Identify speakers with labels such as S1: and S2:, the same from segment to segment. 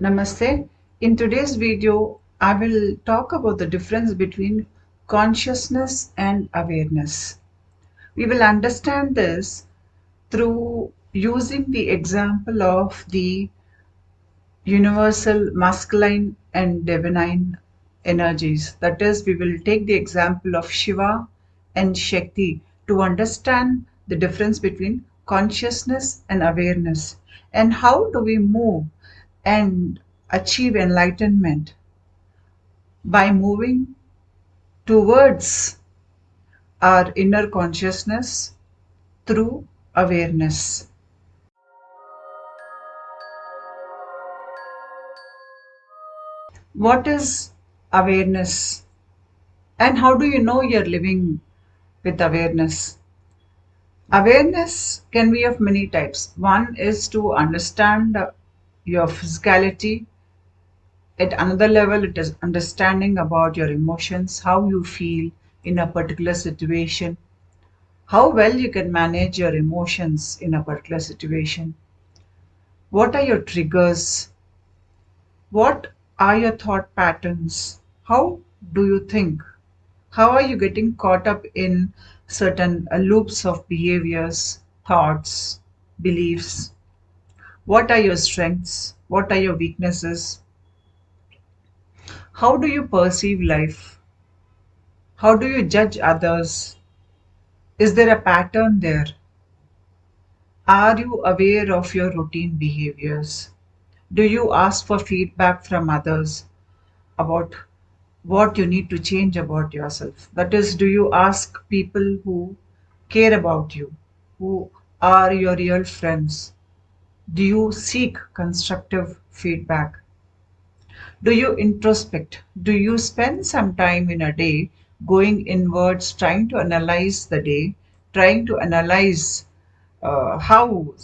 S1: Namaste. In today's video, I will talk about the difference between consciousness and awareness. We will understand this through using the example of the universal masculine and divine energies. That is, we will take the example of Shiva and Shakti to understand the difference between consciousness and awareness, and how do we move and achieve enlightenment by moving towards our inner consciousness through awareness. What is awareness, and how do you know you're living with awareness? Awareness can be of many types. One is to understand your physicality. At another level, it is understanding about your emotions, how you feel in a particular situation, how well you can manage your emotions in a particular situation. What are your triggers? What are your thought patterns? How do you think? How are you getting caught up in certain loops of behaviors, thoughts, beliefs? What are your strengths? What are your weaknesses? How do you perceive life? How do you judge others? Is there a pattern there? Are you aware of your routine behaviors? Do you ask for feedback from others about what you need to change about yourself? That is, do you ask people who care about you, who are your real friends? Do you seek constructive feedback? Do you introspect? Do you spend some time in a day going inwards, trying to analyze the day, trying to analyze how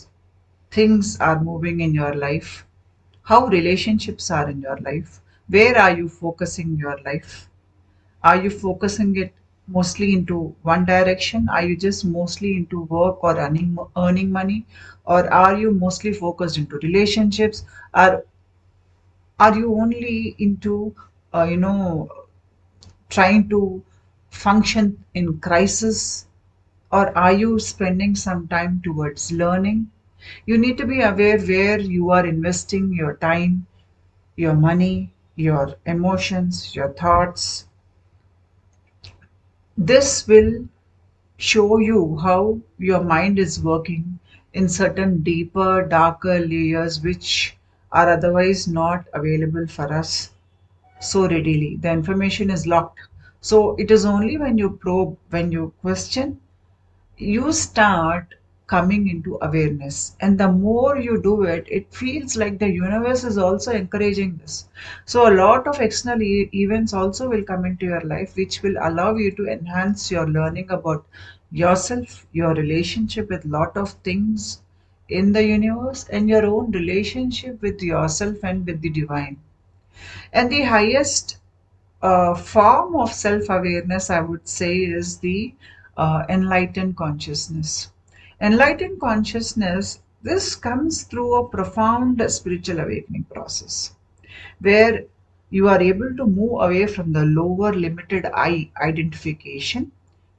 S1: things are moving in your life, how relationships are in your life, where are you focusing your life? Are you focusing it mostly into one direction? Are you just mostly into work or earning money? Or are you mostly focused into relationships? Are you only into, uh, you know, trying to function in crisis? Or are you spending some time towards learning? You need to be aware where you are investing your time, your money, your emotions, your thoughts. This will show you how your mind is working in certain deeper, darker layers which are otherwise not available for us so readily. The information is locked. So it is only when you probe, when you question, you start coming into awareness, and the more you do it, it feels like the universe is also encouraging this. So a lot of external events also will come into your life which will allow you to enhance your learning about yourself, your relationship with lot of things in the universe, and your own relationship with yourself and with the divine. And the highest form of self awareness, I would say, is the enlightened consciousness. Enlightened consciousness, this comes through a profound spiritual awakening process where you are able to move away from the lower limited I identification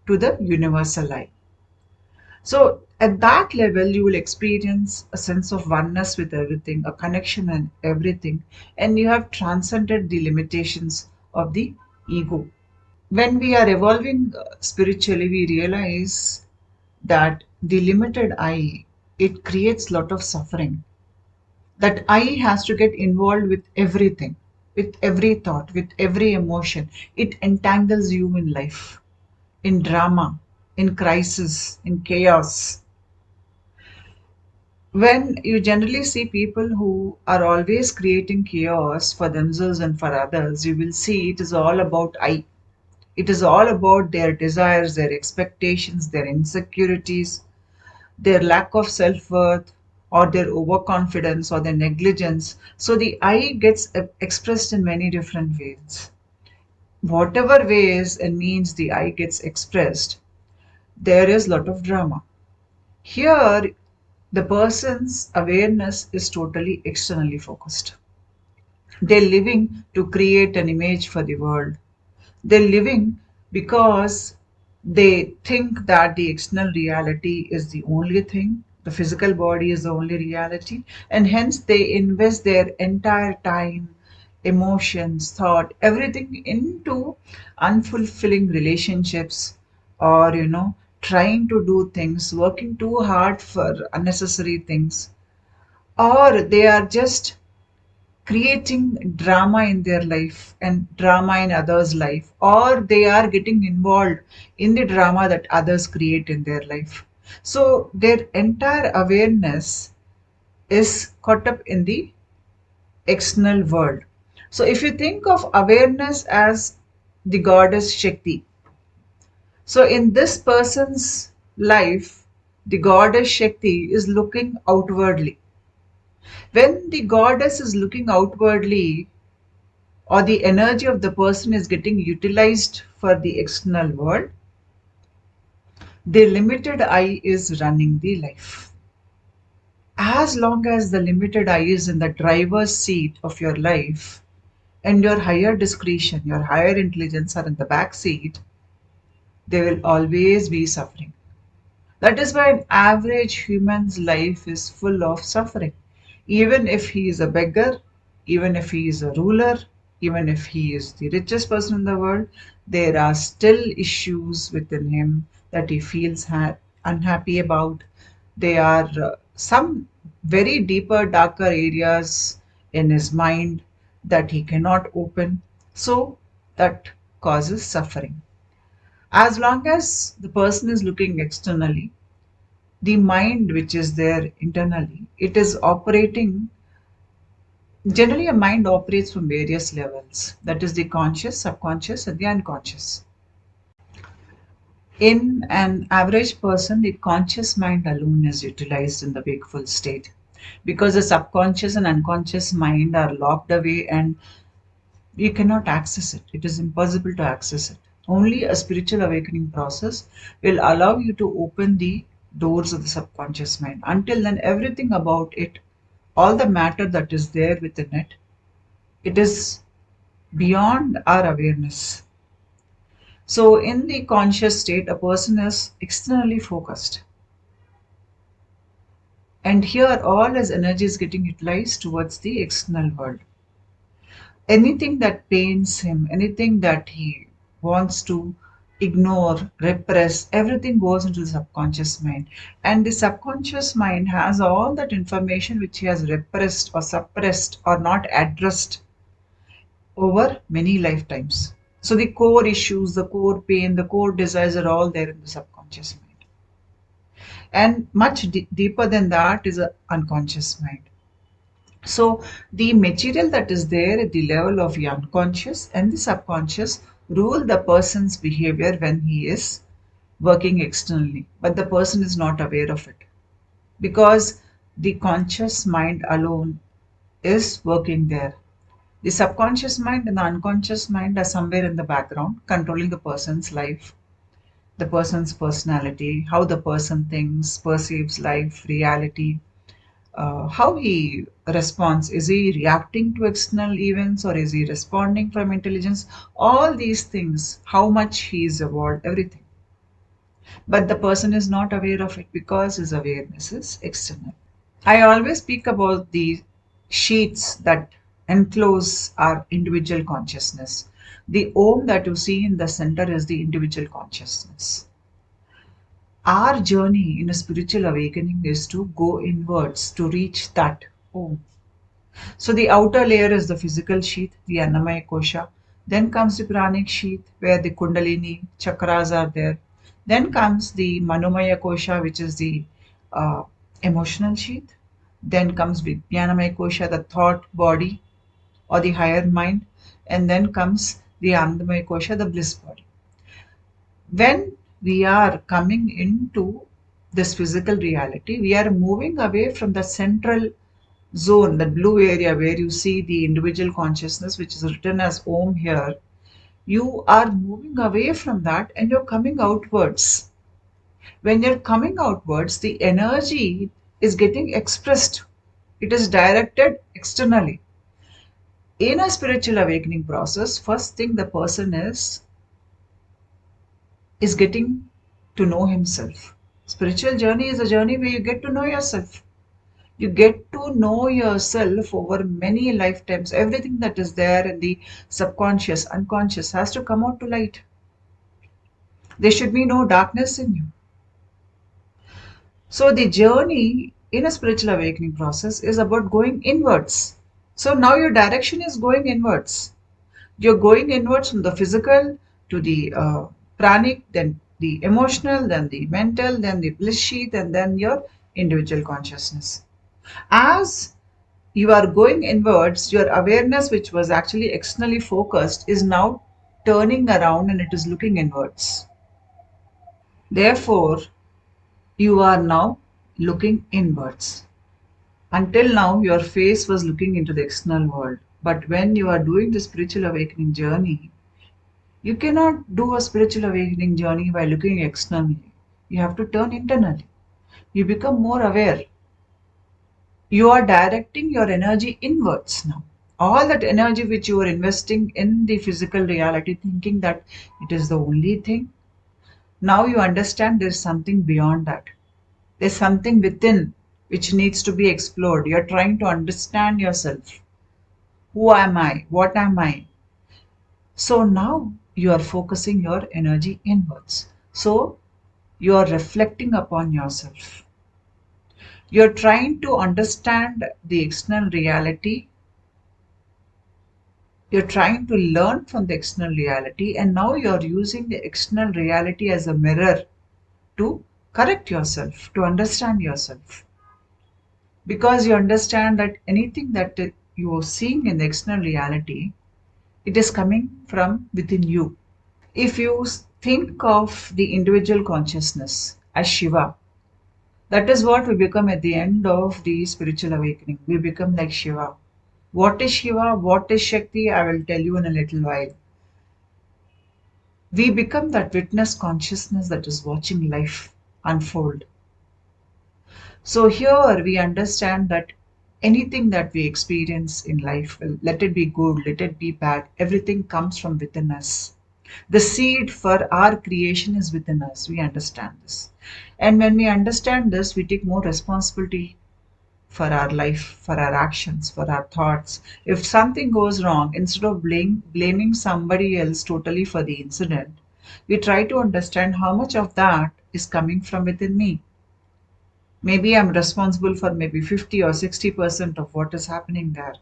S1: to the universal I. So, at that level, you will experience a sense of oneness with everything, a connection and everything, and you have transcended the limitations of the ego. When we are evolving spiritually, we realize that the limited I, it creates lot of suffering. That I has to get involved with everything, with every thought, with every emotion. It entangles you in life, in drama, in crisis, in chaos. When you generally see people who are always creating chaos for themselves and for others, you will see it is all about I. It is all about their desires, their expectations, their insecurities, their lack of self worth, or their overconfidence, or their negligence. So the I gets expressed in many different ways. Whatever ways and means the I gets expressed, there is lot of drama. Here, the person's awareness is totally externally focused. They're living to create an image for the world. They're living because they think that the external reality is the only thing, the physical body is the only reality, and hence they invest their entire time, emotions, thought, everything into unfulfilling relationships, or trying to do things, working too hard for unnecessary things, or they are just creating drama in their life and drama in others' life, or they are getting involved in the drama that others create in their life. So their entire awareness is caught up in the external world. So if you think of awareness as the goddess Shakti, so in this person's life, the goddess Shakti is looking outwardly. When the goddess is looking outwardly, or the energy of the person is getting utilized for the external world, the limited I is running the life. As long as the limited I is in the driver's seat of your life and your higher discretion, your higher intelligence are in the back seat, there will always be suffering. That is why an average human's life is full of suffering. Even if he is a beggar, even if he is a ruler, even if he is the richest person in the world, there are still issues within him that he feels unhappy about. There are some very deeper, darker areas in his mind that he cannot open. So that causes suffering. As long as the person is looking externally, the mind which is there internally, it is operating. Generally a mind operates from various levels, that is the conscious, subconscious and the unconscious. In an average person, the conscious mind alone is utilized in the wakeful state, because the subconscious and unconscious mind are locked away and you cannot access it. It is impossible to access it. Only a spiritual awakening process will allow you to open the doors of the subconscious mind. Until then, everything about it, all the matter that is there within it, it is beyond our awareness. So, in the conscious state, a person is externally focused. And here, all his energy is getting utilized towards the external world. Anything that pains him, anything that he wants to ignore, repress, everything goes into the subconscious mind. And the subconscious mind has all that information which he has repressed or suppressed or not addressed over many lifetimes. So the core issues, the core pain, the core desires are all there in the subconscious mind. And much deeper than that is an unconscious mind. So the material that is there at the level of the unconscious and the subconscious rule the person's behavior when he is working externally, but the person is not aware of it, because the conscious mind alone is working there. The subconscious mind and the unconscious mind are somewhere in the background controlling the person's life, the person's personality, how the person thinks, perceives life, reality, how he responds. Is he reacting to external events or is he responding from intelligence? All these things, how much he is evolved, everything. But the person is not aware of it because his awareness is external. I always speak about the sheaths that enclose our individual consciousness. The Om that you see in the center is the individual consciousness. Our journey in a spiritual awakening is to go inwards to reach that Om. So the outer layer is the physical sheath, the Annamaya Kosha. Then comes the pranic sheath where the Kundalini chakras are there. Then comes the Manomaya Kosha, which is the uh, emotional sheath. Then comes Vijnanamaya Kosha, the thought body or the higher mind. And then comes the Anandamaya Kosha, the bliss body. When we are coming into this physical reality, we are moving away from the central zone, the blue area where you see the individual consciousness, which is written as Om here. You are moving away from that and you're coming outwards. When you're coming outwards, the energy is getting expressed, it is directed externally. In a spiritual awakening process, first thing the person is getting to know himself. Spiritual journey is a journey where you get to know yourself. You get to know yourself over many lifetimes. Everything that is there in the subconscious, unconscious has to come out to light. There should be no darkness in you. So the journey in a spiritual awakening process is about going inwards. So now your direction is going inwards. You're going inwards from the physical to the pranic, then the emotional, then the mental, then the bliss sheath, and then your individual consciousness. As you are going inwards, your awareness, which was actually externally focused, is now turning around and it is looking inwards. Therefore, you are now looking inwards. Until now, your face was looking into the external world. But when you are doing the spiritual awakening journey, you cannot do a spiritual awakening journey by looking externally. You have to turn internally. You become more aware. You are directing your energy inwards now. All that energy which you are investing in the physical reality, thinking that it is the only thing, now you understand there's something beyond that. There's something within which needs to be explored. You're trying to understand yourself. Who am I? What am I? So now you are focusing your energy inwards. So you are reflecting upon yourself. You're trying to understand the external reality. You're trying to learn from the external reality, and now you're using the external reality as a mirror to correct yourself, to understand yourself. Because you understand that anything that you are seeing in the external reality, it is coming from within you. If you think of the individual consciousness as Shiva, that is what we become at the end of the spiritual awakening. We become like Shiva. What is Shiva? What is Shakti? I will tell you in a little while. We become that witness consciousness that is watching life unfold. So here we understand that anything that we experience in life, let it be good, let it be bad, everything comes from within us. The seed for our creation is within us. We understand this. And when we understand this, we take more responsibility for our life, for our actions, for our thoughts. If something goes wrong, instead of blaming somebody else totally for the incident, we try to understand how much of that is coming from within me. Maybe I'm responsible for maybe 50 or 60% of what is happening there.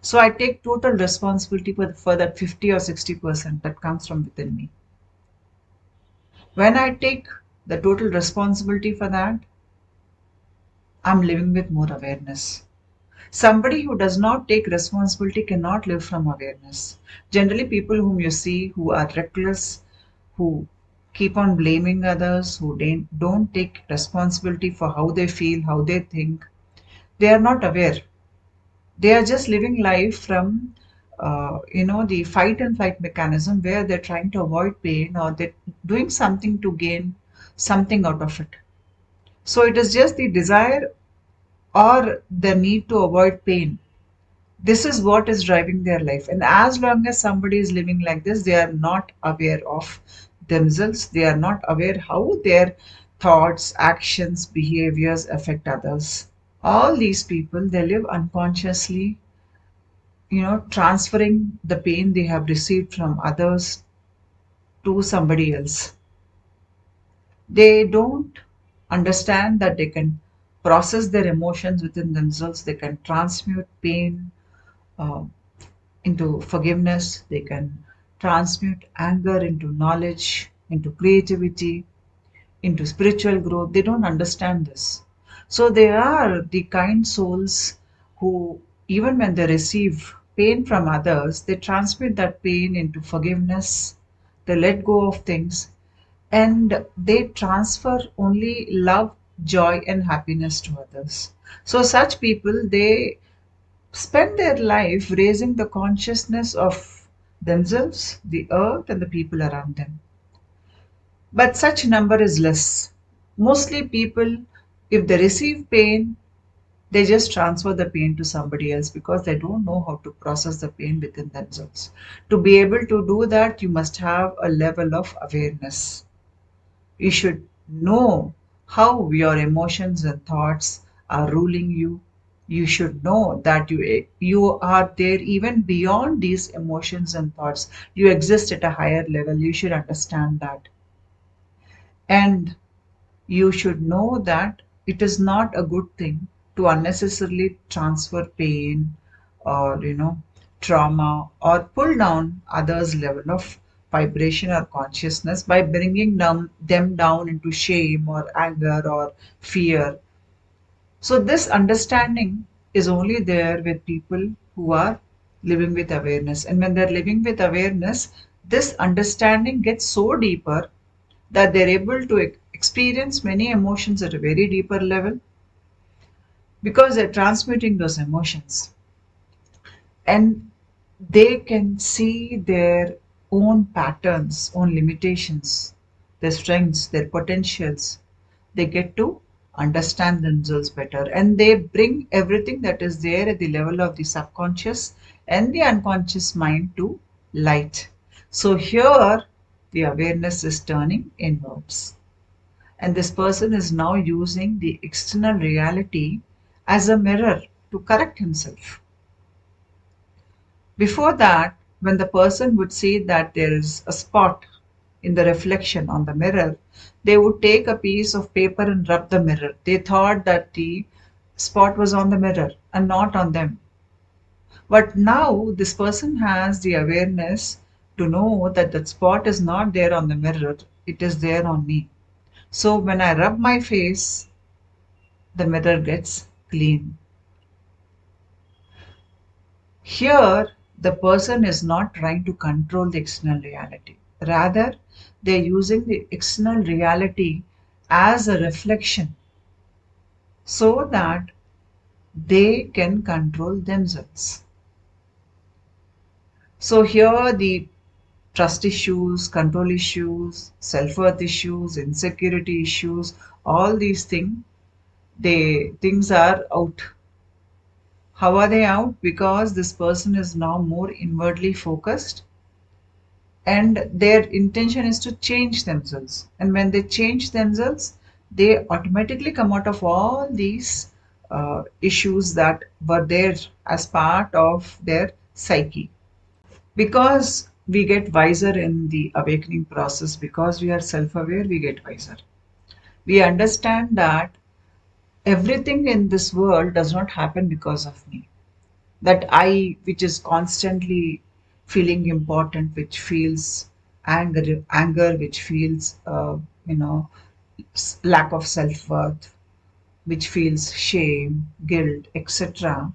S1: So I take total responsibility for that 50 or 60% that comes from within me. When I take the total responsibility for that, I'm living with more awareness. Somebody who does not take responsibility cannot live from awareness. Generally, people whom you see who are reckless, who keep on blaming others, who don't take responsibility for how they feel, how they think, they are not aware. They are just living life from, the fight and flight mechanism where they're trying to avoid pain or they're doing something to gain something out of it. So it is just the desire or the need to avoid pain. This is what is driving their life. And as long as somebody is living like this, they are not aware of themselves. They are not aware how their thoughts, actions, behaviors affect others. All these people, they live unconsciously, transferring the pain they have received from others to somebody else. They don't understand that they can process their emotions within themselves. They can transmute pain uh, into forgiveness. They can transmute anger into knowledge, into creativity, into spiritual growth. They don't understand this. So they are the kind souls who, even when they receive pain from others, they transmit that pain into forgiveness. They let go of things and they transfer only love, joy, and happiness to others. So, such people, they spend their life raising the consciousness of themselves, the earth, and the people around them. But such number is less. Mostly people, if they receive pain, They just transfer the pain to somebody else because they don't know how to process the pain within themselves. To be able to do that, you must have a level of awareness. You should know how your emotions and thoughts are ruling you. You should know that you are there even beyond these emotions and thoughts. You exist at a higher level. You should understand that. And you should know that it is not a good thing to unnecessarily transfer pain or trauma or pull down others level of vibration or consciousness by bringing them down into shame or anger or fear. So this understanding is only there with people who are living with awareness, and when they're living with awareness, this understanding gets so deeper that they're able to experience many emotions at a very deeper level because they're transmuting those emotions, and they can see their own patterns, own limitations, their strengths, their potentials. They get to understand themselves better, and they bring everything that is there at the level of the subconscious and the unconscious mind to light. So here the awareness is turning inwards, and this person is now using the external reality as a mirror to correct himself. Before that, when the person would see that there is a spot in the reflection on the mirror, they would take a piece of paper and rub the mirror. They thought that the spot was on the mirror and not on them. But now this person has the awareness to know that that spot is not there on the mirror, it is there on me. So when I rub my face, the mirror gets clean. Here, the person is not trying to control the external reality. Rather, they're using the external reality as a reflection so that they can control themselves. So, here, the trust issues, control issues, self worth issues, insecurity issues, all these things are out. How are they out? Because this person is now more inwardly focused and their intention is to change themselves. And when they change themselves, they automatically come out of all these issues that were there as part of their psyche. Because we get wiser in the awakening process, because we are self aware, we get wiser. We understand that everything in this world does not happen because of me. That I, which is constantly feeling important, which feels anger, which feels, lack of self worth, which feels shame, guilt, etc.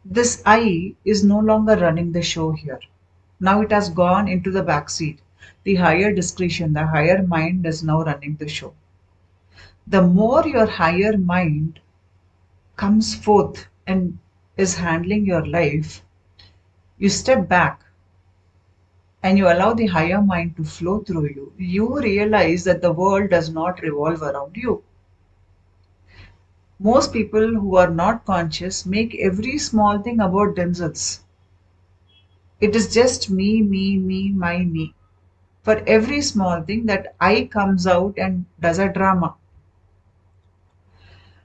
S1: This I is no longer running the show here. Now it has gone into the back seat. The higher discretion, the higher mind is now running the show. The more your higher mind comes forth and is handling your life, you step back and you allow the higher mind to flow through you, you realize that the world does not revolve around you. Most people who are not conscious make every small thing about themselves. It is just me, me, me, my, me. For every small thing, that I comes out and does a drama.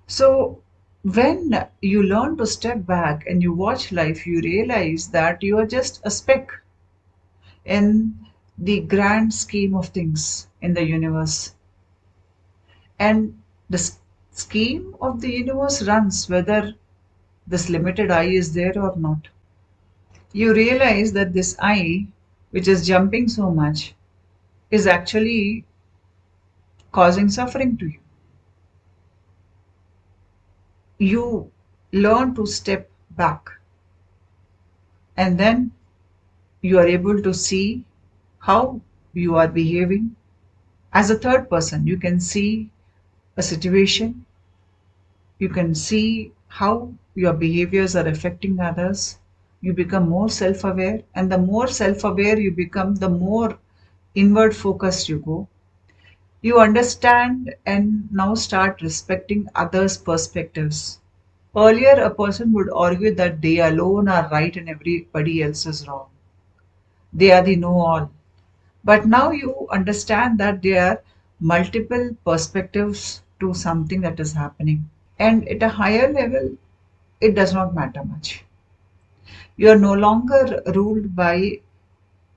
S1: So, when you learn to step back and you watch life, you realize that you are just a speck in the grand scheme of things in the universe. And the scheme of the universe runs whether this limited I is there or not. You realize that this I, which is jumping so much, is actually causing suffering to you. You learn to step back, and then you are able to see how you are behaving as a third person. You can see a situation, you can see how your behaviors are affecting others. You become more self aware, and the more self aware you become, the more inward focused you go. You understand and now start respecting others' perspectives. Earlier, a person would argue that they alone are right and everybody else is wrong. They are the know all. But now you understand that there are multiple perspectives to something that is happening. And at a higher level, it does not matter much. You are no longer ruled by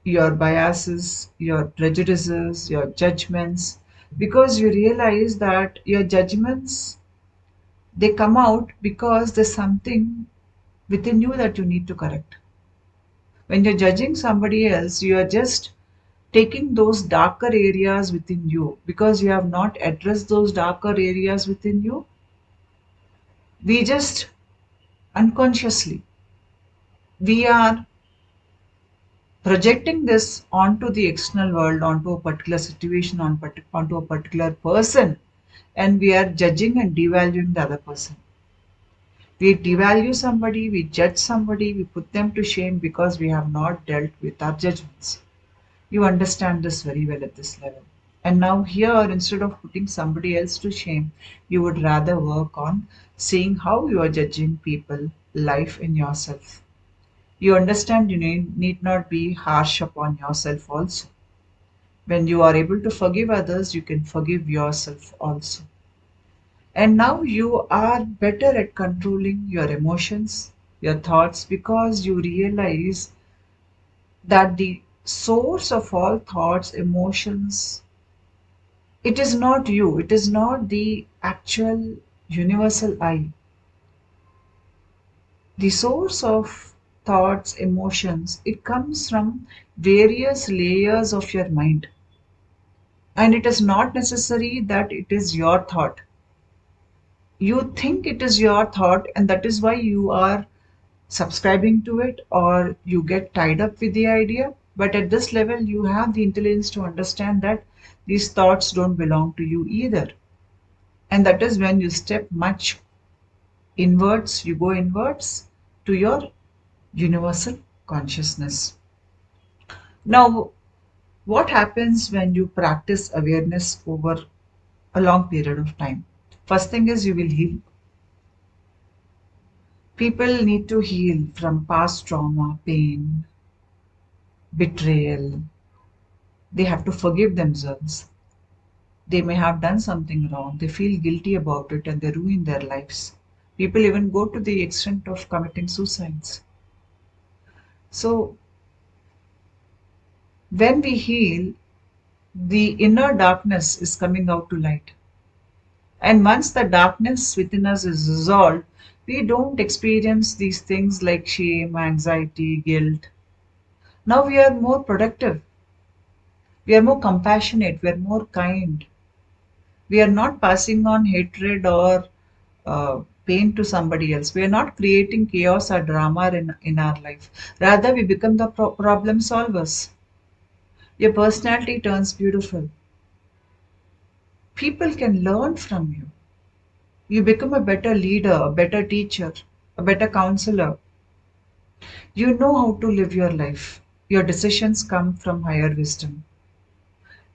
S1: your biases, your prejudices, your judgments, because you realize that your judgments, they come out because there's something within you that you need to correct. When you're judging somebody else, you are just taking those darker areas within you because you have not addressed those darker areas within you. We just unconsciously, we are projecting this onto the external world, onto a particular situation, onto a particular person, and we are judging and devaluing the other person. We devalue somebody, we judge somebody, we put them to shame because we have not dealt with our judgments. You understand this very well at this level. And now, here, instead of putting somebody else to shame, you would rather work on seeing how you are judging people, life, and yourself. You understand you need not be harsh upon yourself also. When you are able to forgive others, you can forgive yourself also. And now you are better at controlling your emotions, your thoughts, because you realize that the source of all thoughts, emotions, it is not you, it is not the actual universal I. The source of thoughts, emotions, it comes from various layers of your mind. And it is not necessary that it is your thought. You think it is your thought, and that is why you are subscribing to it or you get tied up with the idea. But at this level, you have the intelligence to understand that these thoughts don't belong to you either. And that is when you step much inwards, you go inwards to your universal consciousness. Now, what happens when you practice awareness over a long period of time? First thing is you will heal. People need to heal from past trauma, pain, betrayal. They have to forgive themselves. They may have done something wrong. They feel guilty about it and they ruin their lives. People even go to the extent of committing suicides. So, when we heal, the inner darkness is coming out to light. And once the darkness within us is resolved, we don't experience these things like shame, anxiety, guilt. Now we are more productive, we are more compassionate, we are more kind. We are not passing on hatred or pain to somebody else. We are not creating chaos or drama in our life. Rather, we become the problem solvers. Your personality turns beautiful. People can learn from you. You become a better leader, a better teacher, a better counselor. You know how to live your life. Your decisions come from higher wisdom.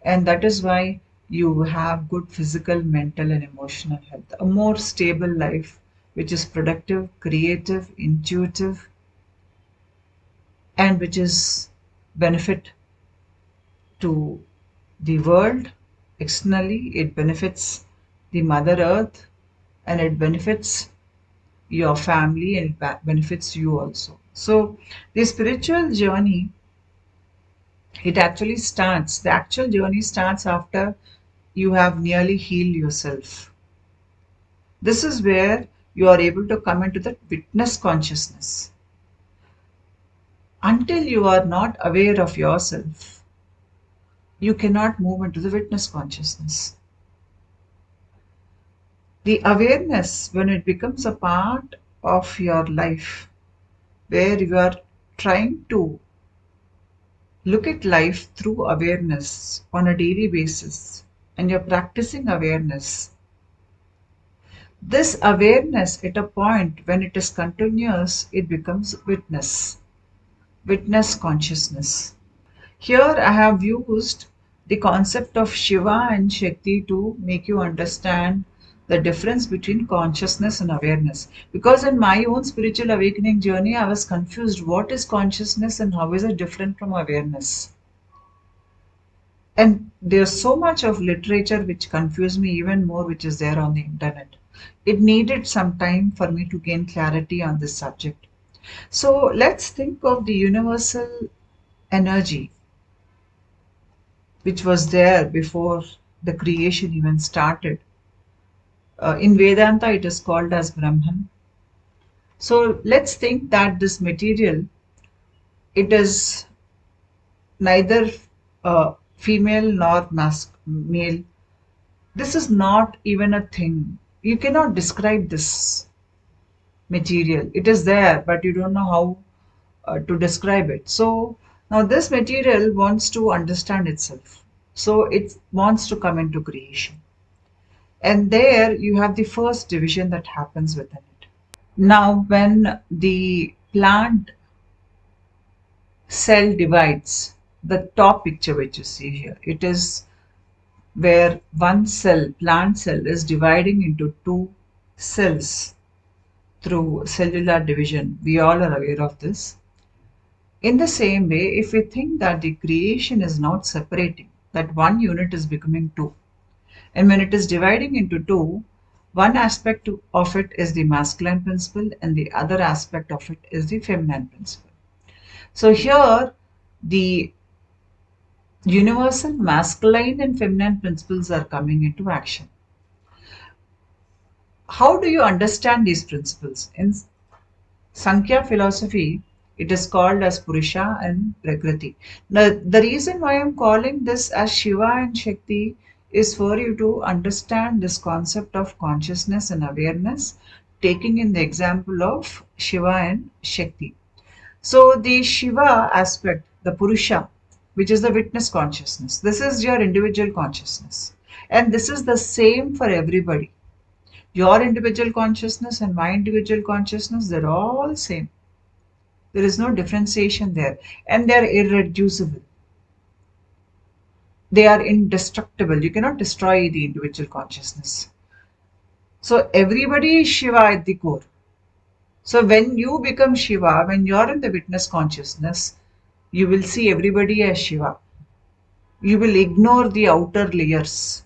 S1: And that is why you have good physical, mental, and emotional health. A more stable life, which is productive, creative, intuitive, and which is benefit to the world externally. It benefits the Mother Earth and it benefits your family and it benefits you also. So, the spiritual journey, it actually starts, the actual journey starts after you have nearly healed yourself. This is where you are able to come into the witness consciousness. Until you are not aware of yourself, you cannot move into the witness consciousness. The awareness, when it becomes a part of your life, where you are trying to look at life through awareness on a daily basis, and you're practicing awareness, this awareness at a point when it is continuous, it becomes witness, witness consciousness. Here I have used the concept of Shiva and Shakti to make you understand the difference between consciousness and awareness. Because in my own spiritual awakening journey, I was confused what is consciousness and how is it different from awareness. And there's so much of literature which confused me even more, which is there on the internet. It needed some time for me to gain clarity on this subject. So let's think of the universal energy which was there before the creation even started. In Vedanta, it is called as Brahman. So let's think that this material, it is neither female nor male. This is not even a thing. You cannot describe this material. It is there, but you don't know how to describe it. So now this material wants to understand itself. So it wants to come into creation. And there you have the first division that happens within it. Now, when the plant cell divides, the top picture which you see here, it is where one cell, plant cell, is dividing into two cells through cellular division. We all are aware of this. In the same way, if we think that the creation is not separating, that one unit is becoming two, and when it is dividing into two, one aspect of it is the masculine principle and the other aspect of it is the feminine principle. So here, the universal masculine and feminine principles are coming into action. How do you understand these principles? In Sankhya philosophy, it is called as Purusha and Prakriti. Now, the reason why I'm calling this as Shiva and Shakti is for you to understand this concept of consciousness and awareness, taking in the example of Shiva and Shakti. So, the Shiva aspect, the Purusha, which is the witness consciousness, this is your individual consciousness. And this is the same for everybody. Your individual consciousness and my individual consciousness, they're all same. There is no differentiation there. And they're irreducible. They are indestructible. You cannot destroy the individual consciousness. So everybody is Shiva at the core. So when you become Shiva, when you're in the witness consciousness, you will see everybody as Shiva. You will ignore the outer layers.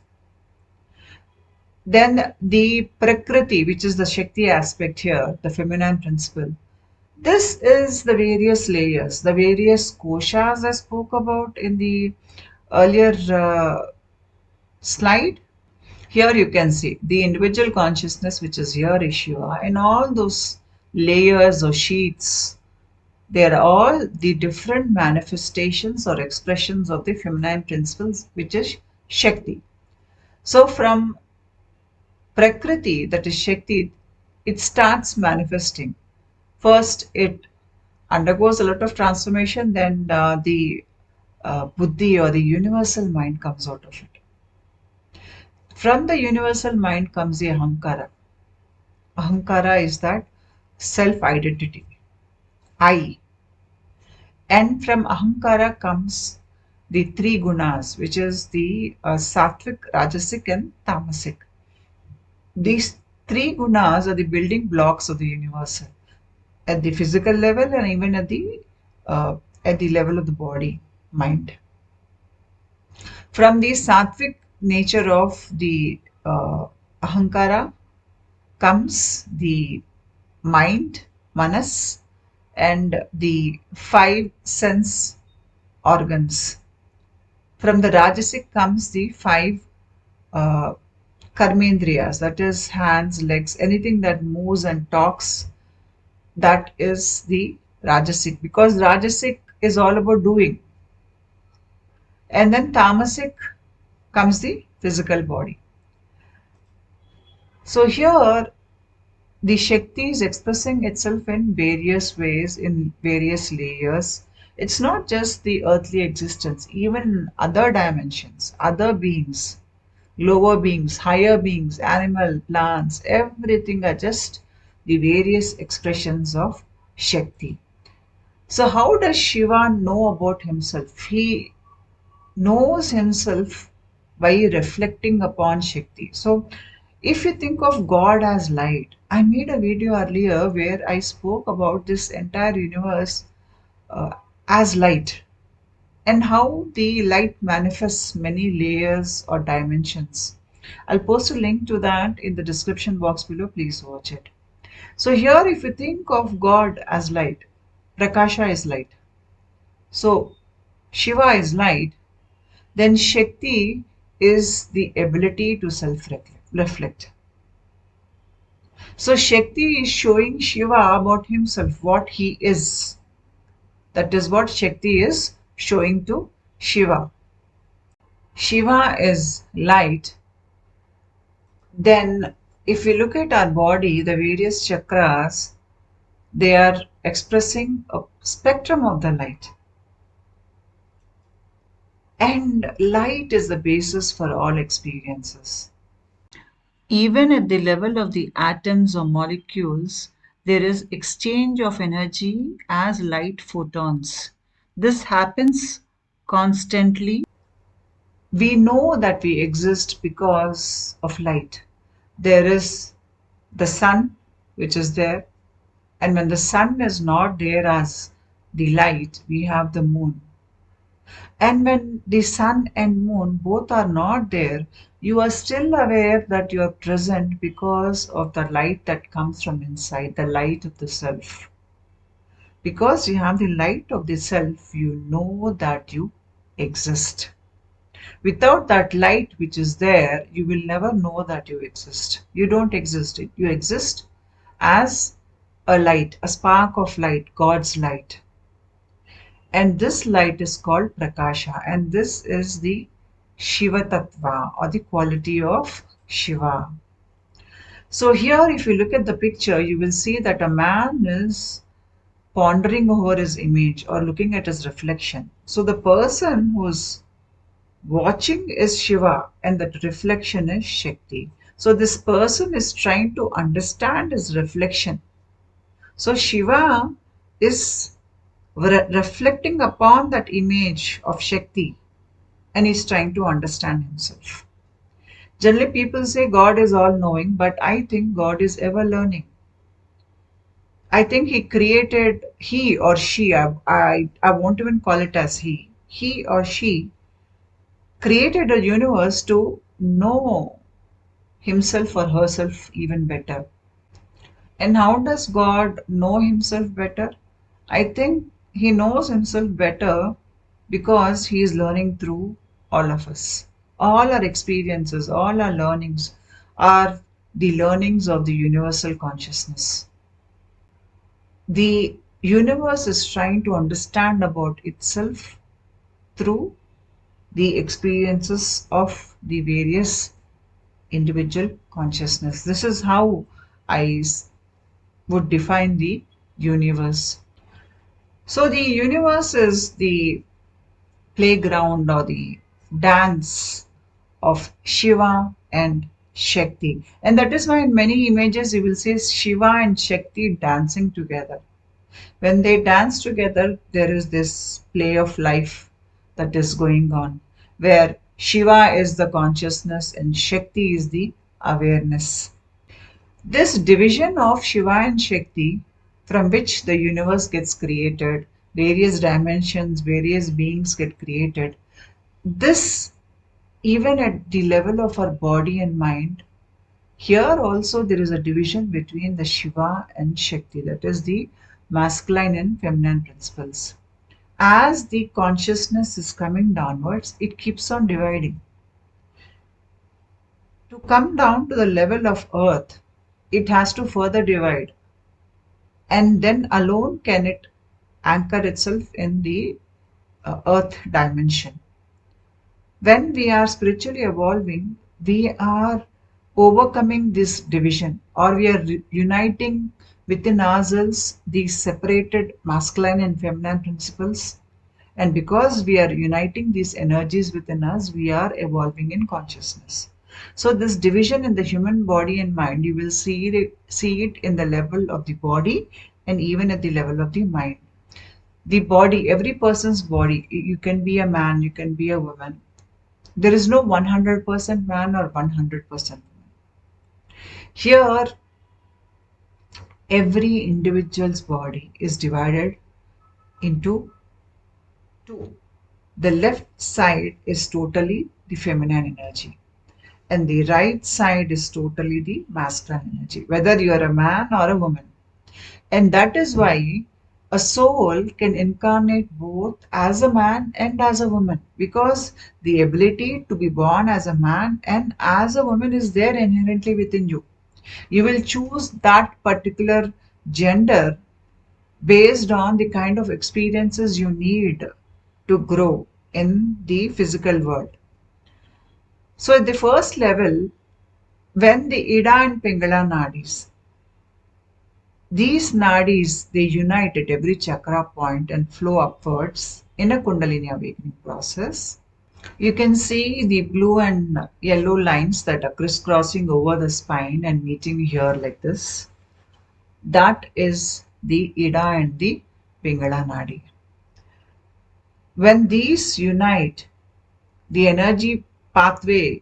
S1: Then the Prakriti, which is the Shakti aspect here, the feminine principle. This is the various layers, the various koshas I spoke about in the earlier slide. Here you can see the individual consciousness, which is here is Shiva, and all those layers or sheaths, they are all the different manifestations or expressions of the feminine principles, which is Shakti. So from Prakriti, that is Shakti, it starts manifesting. First, it undergoes a lot of transformation, then the buddhi or the universal mind comes out of it. From the universal mind comes the ahankara. Ahankara is that self-identity, I. And from ahankara comes the three gunas, which is the sattvic, rajasic and tamasic. These three gunas are the building blocks of the universal at the physical level and even at the level of the body, mind. From the sattvic nature of the ahankara comes the mind, manas, and the five sense organs. From the rajasic comes the five uh, karmendriyas, that is hands, legs, anything that moves and talks, that is the rajasic, because rajasic is all about doing. And then tamasic comes the physical body. So here the Shakti is expressing itself in various ways, in various layers. It's not just the earthly existence, even other dimensions, other beings, lower beings, higher beings, animal, plants, everything are just the various expressions of Shakti. So, how does Shiva know about himself? He knows himself by reflecting upon Shakti. So, If you think of God as light, I made a video earlier where I spoke about this entire universe uh, as light and how the light manifests many layers or dimensions. I'll post a link to that in the description box below. Please watch it. So, here, if you think of God as light, Prakasha is light. So, Shiva is light, then Shakti is the ability to self reflect. So, Shakti is showing Shiva about himself, what he is. That is what Shakti is showing to Shiva. Shiva is light. Then, if we look at our body, the various chakras, they are expressing a spectrum of the light. And light is the basis for all experiences. Even at the level of the atoms or molecules, there is exchange of energy as light photons. This happens constantly. We know that we exist because of light. There is the sun, which is there, and when the sun is not there as the light, we have the moon. And when the sun and moon both are not there, you are still aware that you are present because of the light that comes from inside, the light of the self. Because you have the light of the self, you know that you exist. Without that light which is there, you will never know that you exist. You don't exist. You exist as a light, a spark of light, God's light. And this light is called Prakasha, and this is the Shiva Tattva or the quality of Shiva. So, here, if you look at the picture, you will see that a man is pondering over his image or looking at his reflection. So, the person who's watching is Shiva, and that reflection is Shakti. So, this person is trying to understand his reflection. So, Shiva is reflecting upon that image of Shakti and he's trying to understand himself. Generally, people say God is all knowing, but I think God is ever learning. I think He created, he or she, I won't even call it as he or she created a universe to know himself or herself even better. And how does God know himself better? I think he knows himself better because he is learning through all of us. All our experiences, all our learnings are the learnings of the universal consciousness. The universe is trying to understand about itself through the experiences of the various individual consciousness. This is how I would define the universe. So the universe is the playground or the dance of Shiva and Shakti. And that is why in many images you will see Shiva and Shakti dancing together. When they dance together, there is this play of life that is going on, where Shiva is the consciousness and Shakti is the awareness. This division of Shiva and Shakti, from which the universe gets created, various dimensions, various beings get created, this, even at the level of our body and mind, here also there is a division between the Shiva and Shakti, that is the masculine and feminine principles. As the consciousness is coming downwards, it keeps on dividing. To come down to the level of earth, it has to further divide, and then alone can it anchor itself in the earth dimension. When we are spiritually evolving, we are overcoming this division, or we are uniting within ourselves these separated masculine and feminine principles. And because we are uniting these energies within us, we are evolving in consciousness. So, this division in the human body and mind, you will see it in the level of the body and even at the level of the mind. The body, every person's body, you can be a man, you can be a woman. There is no 100% man or 100% woman. Here, every individual's body is divided into two. The left side is totally the feminine energy, and the right side is totally the masculine energy, whether you are a man or a woman. And that is why a soul can incarnate both as a man and as a woman, because the ability to be born as a man and as a woman is there inherently within you. You will choose that particular gender based on the kind of experiences you need to grow in the physical world. So, at the first level, when the Ida and Pingala nadis, these nadis, they unite at every chakra point and flow upwards in a Kundalini awakening process. You can see the blue and yellow lines that are crisscrossing over the spine and meeting here like this. That is the Ida and the Pingala nadi. When these unite, the energy pathway,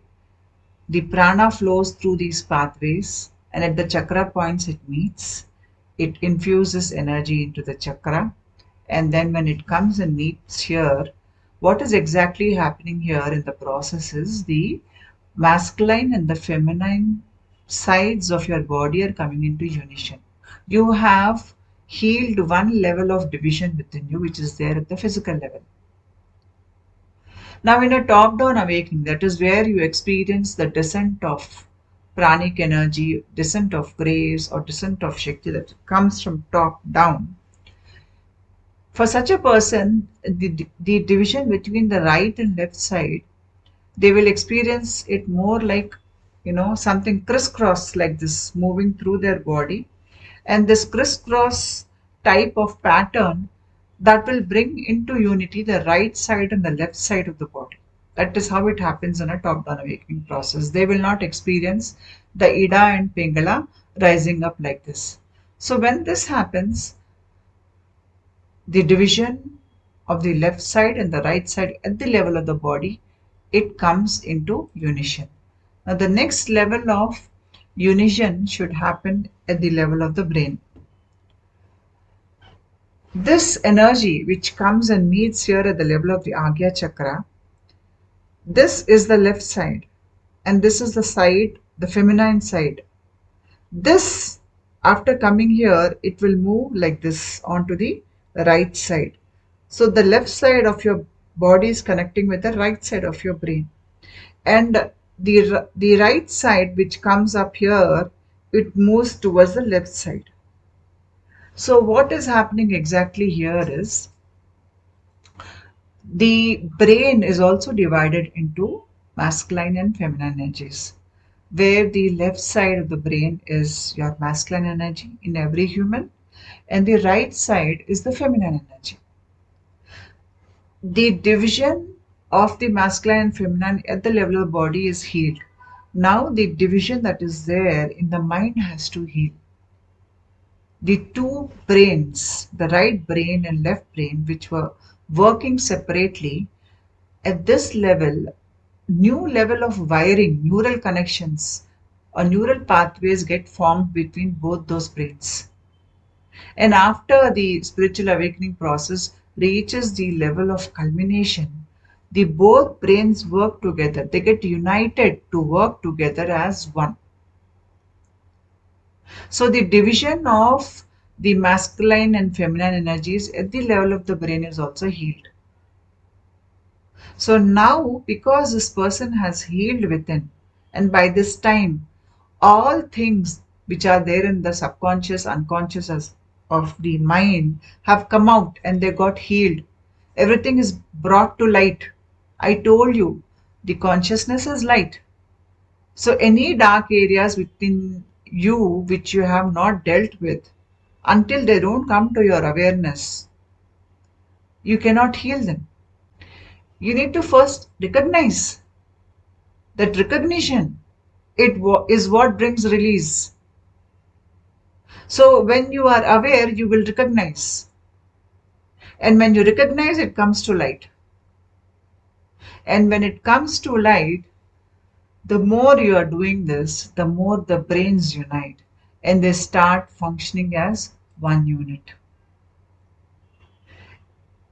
S1: the prana flows through these pathways, and at the chakra points it meets. It infuses energy into the chakra, and then when it comes and meets here, what is exactly happening here in the process is the masculine and the feminine sides of your body are coming into unison. You have healed one level of division within you, which is there at the physical level. Now, in a top down awakening, that is where you experience the descent of pranic energy, descent of grace, or descent of Shakti that comes from top down. For such a person, the division between the right and left side, they will experience it more like, something crisscross like this moving through their body. And this crisscross type of pattern that will bring into unity the right side and the left side of the body. That is how it happens in a top-down awakening process. They will not experience the Ida and Pingala rising up like this. So when this happens, the division of the left side and the right side at the level of the body, it comes into unison. Now the next level of unison should happen at the level of the brain. This energy which comes and meets here at the level of the Agya chakra, this is the left side and this is the side, the feminine side. This, after coming here, it will move like this onto the right side. So the left side of your body is connecting with the right side of your brain. And the right side which comes up here, it moves towards the left side. So what is happening exactly here is the brain is also divided into masculine and feminine energies, where the left side of the brain is your masculine energy in every human, and the right side is the feminine energy. The division of the masculine and feminine at the level of the body is healed. Now the division that is there in the mind has to heal. The two brains, the right brain and left brain, which were working separately, at this level, new level of wiring, neural connections or neural pathways get formed between both those brains. And after the spiritual awakening process reaches the level of culmination, the both brains work together. They get united to work together as one. So the division of the masculine and feminine energies at the level of the brain is also healed. So now, because this person has healed within, and by this time, all things which are there in the subconscious, unconscious of the mind have come out and they got healed. Everything is brought to light. I told you, the consciousness is light. So any dark areas within you which you have not dealt with, until they don't come to your awareness, you cannot heal them. You need to first recognize. That recognition, is what brings release. So when you are aware, you will recognize. And when you recognize, it comes to light. And when it comes to light, The more you are doing this, the more the brains unite and they start functioning as one unit.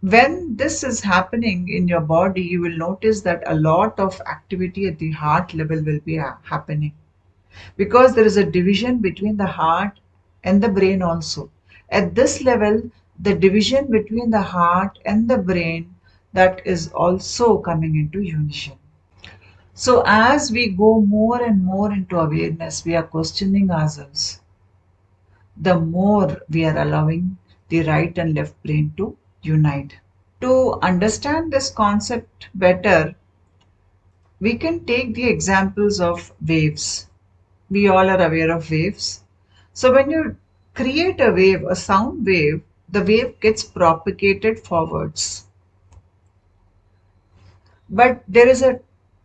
S1: When this is happening in your body, you will notice that a lot of activity at the heart level will be happening, because there is a division between the heart and the brain also. At this level, the division between the heart and the brain, that is also coming into unison. So as we go more and more into awareness, we are questioning ourselves, the more we are allowing the right and left brain to unite. To understand this concept better, we can take the examples of waves. We all are aware of waves. So when you create a wave, a sound wave, the wave gets propagated forwards. But there is a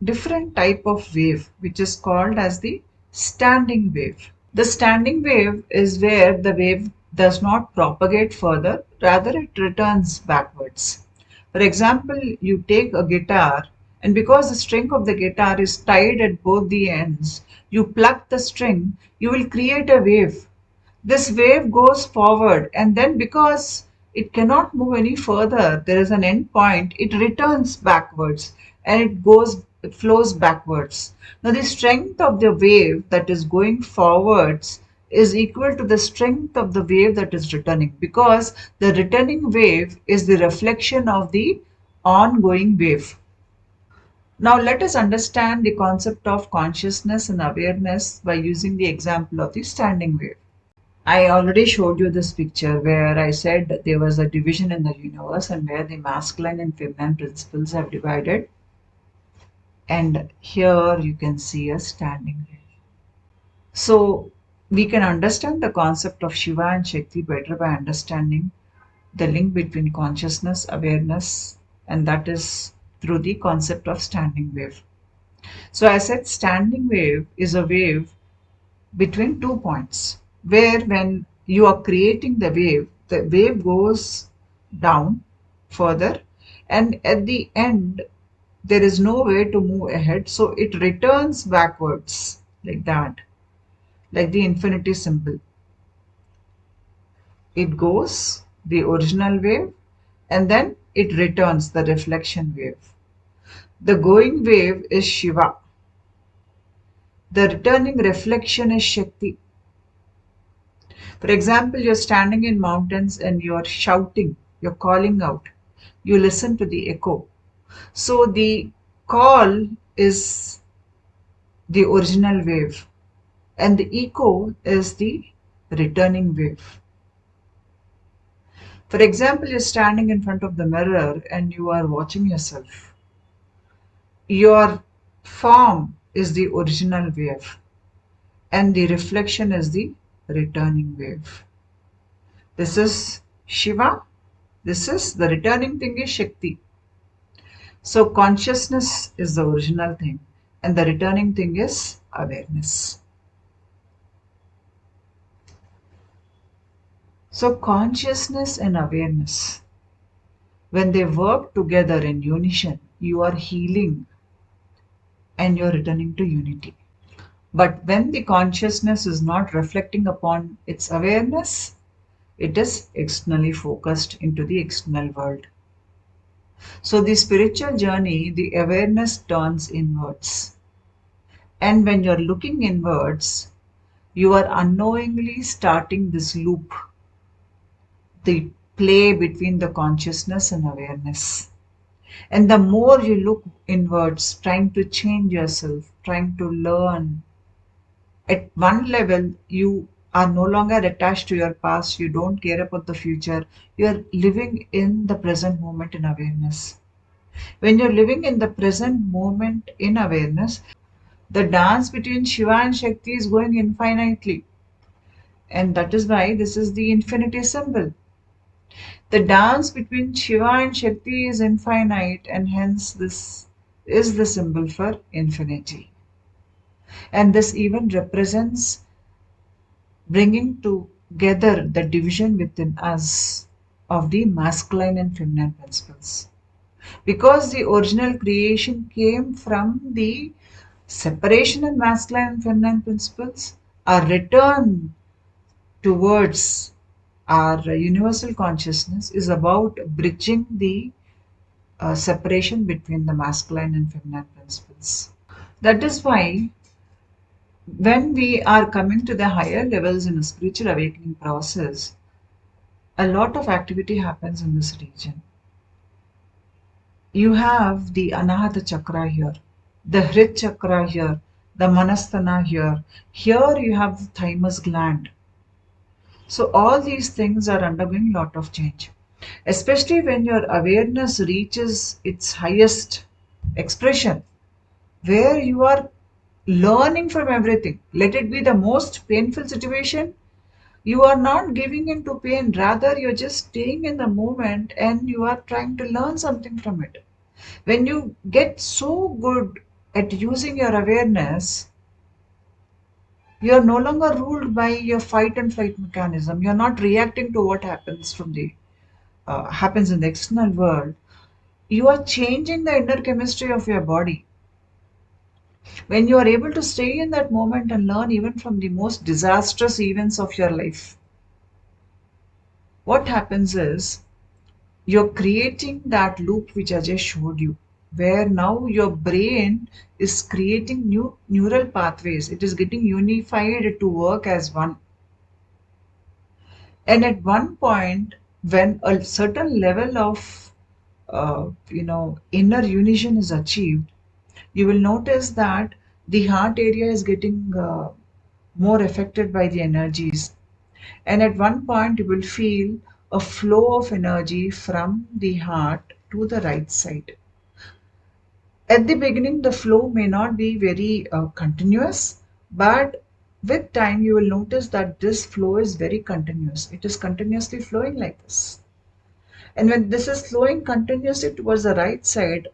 S1: different type of wave which is called as the standing wave. The standing wave is where the wave does not propagate further, rather it returns backwards. For example, you take a guitar, and because the string of the guitar is tied at both the ends, you pluck the string, you will create a wave. This wave goes forward, and then because it cannot move any further, there is an end point, it returns backwards and it flows backwards. Now, the strength of the wave that is going forwards is equal to the strength of the wave that is returning, because the returning wave is the reflection of the ongoing wave. Now, let us understand the concept of consciousness and awareness by using the example of the standing wave. I already showed you this picture where I said that there was a division in the universe and where the masculine and feminine principles have divided. And here you can see a standing wave. So we can understand the concept of Shiva and Shakti better by understanding the link between consciousness, awareness, and that is through the concept of standing wave. So I said standing wave is a wave between 2 points, where when you are creating the wave goes down further, and at the end there is no way to move ahead, so it returns backwards like that, like the infinity symbol. It goes the original wave and then it returns the reflection wave. The going wave is Shiva. The returning reflection is Shakti. For example, you're standing in mountains and you're shouting, you're calling out. You listen to the echo. So the call is the original wave and the echo is the returning wave. For example, you're standing in front of the mirror and you are watching yourself. Your form is the original wave and the reflection is the returning wave. This is Shiva. This is the returning thing is Shakti. So consciousness is the original thing and the returning thing is awareness. So consciousness and awareness, when they work together in unison, you are healing and you're returning to unity. But when the consciousness is not reflecting upon its awareness, it is externally focused into the external world. So the spiritual journey, the awareness turns inwards. And when you're looking inwards, you are unknowingly starting this loop, the play between the consciousness and awareness. And the more you look inwards, trying to change yourself, trying to learn, at one level, you are no longer attached to your past, you don't care about the future, you are living in the present moment in awareness. When you're living in the present moment in awareness, the dance between Shiva and Shakti is going infinitely. And that is why this is the infinity symbol. The dance between Shiva and Shakti is infinite, and hence this is the symbol for infinity. And this even represents bringing together the division within us of the masculine and feminine principles. Because the original creation came from the Separation in masculine and feminine principles, our return towards our universal consciousness is about bridging the separation between the masculine and feminine principles. That is why when we are coming to the higher levels in a spiritual awakening process, a lot of activity happens in this region. You have the Anahata chakra here, the Hrit chakra here, the Manasthana here. Here you have the thymus gland. So all these things are undergoing a lot of change, especially when your awareness reaches its highest expression, where you are learning from everything. Let it be the most painful situation. You are not giving in to pain, rather, you're just staying in the moment and you are trying to learn something from it. When you get so good at using your awareness, you are no longer ruled by your fight and flight mechanism. You're not reacting to what happens from the happens in the external world. You are changing the inner chemistry of your body. When you are able to stay in that moment and learn even from the most disastrous events of your life, what happens is you're creating that loop which I just showed you, where now your brain is creating new neural pathways. It is getting unified to work as one. And at one point, when a certain level of inner unison is achieved, you will notice that the heart area is getting more affected by the energies. And at one point, you will feel a flow of energy from the heart to the right side. At the beginning, the flow may not be very continuous, but with time, you will notice that this flow is very continuous. It is continuously flowing like this. And when this is flowing continuously towards the right side,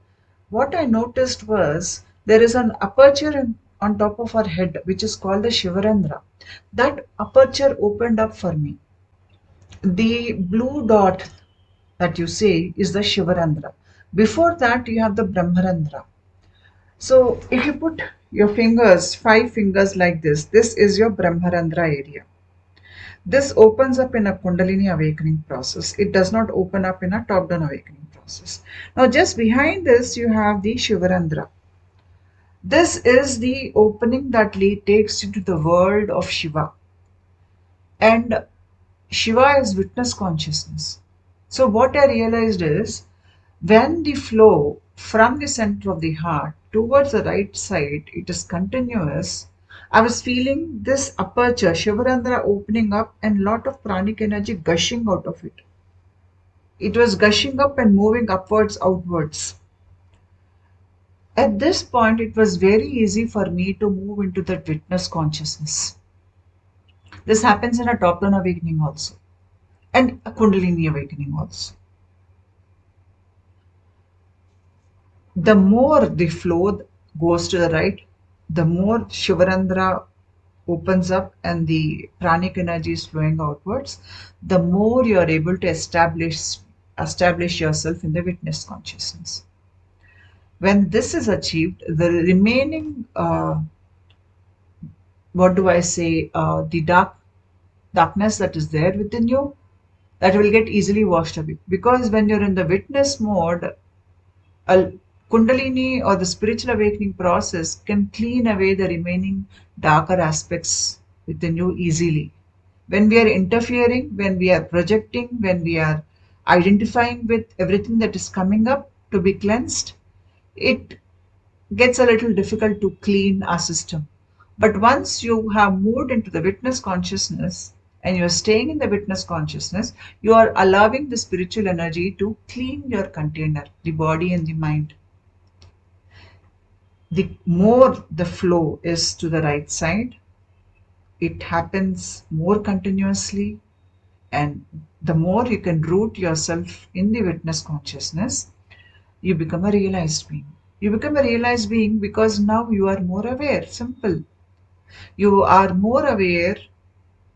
S1: what I noticed was there is an aperture on top of our head, which is called the Shivarandra. That aperture opened up for me. The blue dot that you see is the Shivarandra. Before that, you have the Brahmarandra. So if you put your fingers, 5 fingers like this is your Brahmarandra area. This opens up in a Kundalini awakening process. It does not open up in a top-down awakening process. Now just behind this, you have the Shivarandra. This is the opening that takes you to the world of Shiva. And Shiva is witness consciousness. So what I realized is when the flow from the center of the heart towards the right side, it is continuous. I was feeling this aperture, Shivarandra opening up and lot of pranic energy gushing out of it. It was gushing up and moving upwards, outwards. At this point, it was very easy for me to move into that witness consciousness. This happens in a top-down awakening also and a Kundalini awakening also. The more the flow goes to the right, the more Shivarandra opens up and the pranic energy is flowing outwards, the more you are able to establish yourself in the witness consciousness. When this is achieved, the remaining, the darkness that is there within you, that will get easily washed away. Because when you're in the witness mode, a Kundalini or the spiritual awakening process can clean away the remaining darker aspects within you easily. When we are interfering, when we are projecting, when we are identifying with everything that is coming up to be cleansed, it gets a little difficult to clean our system. But once you have moved into the witness consciousness and you're staying in the witness consciousness, you are allowing the spiritual energy to clean your container, the body and the mind. The more the flow is to the right side, it happens more continuously, and the more you can root yourself in the witness consciousness, you become a realized being. You become a realized being because now you are more aware. Simple. You are more aware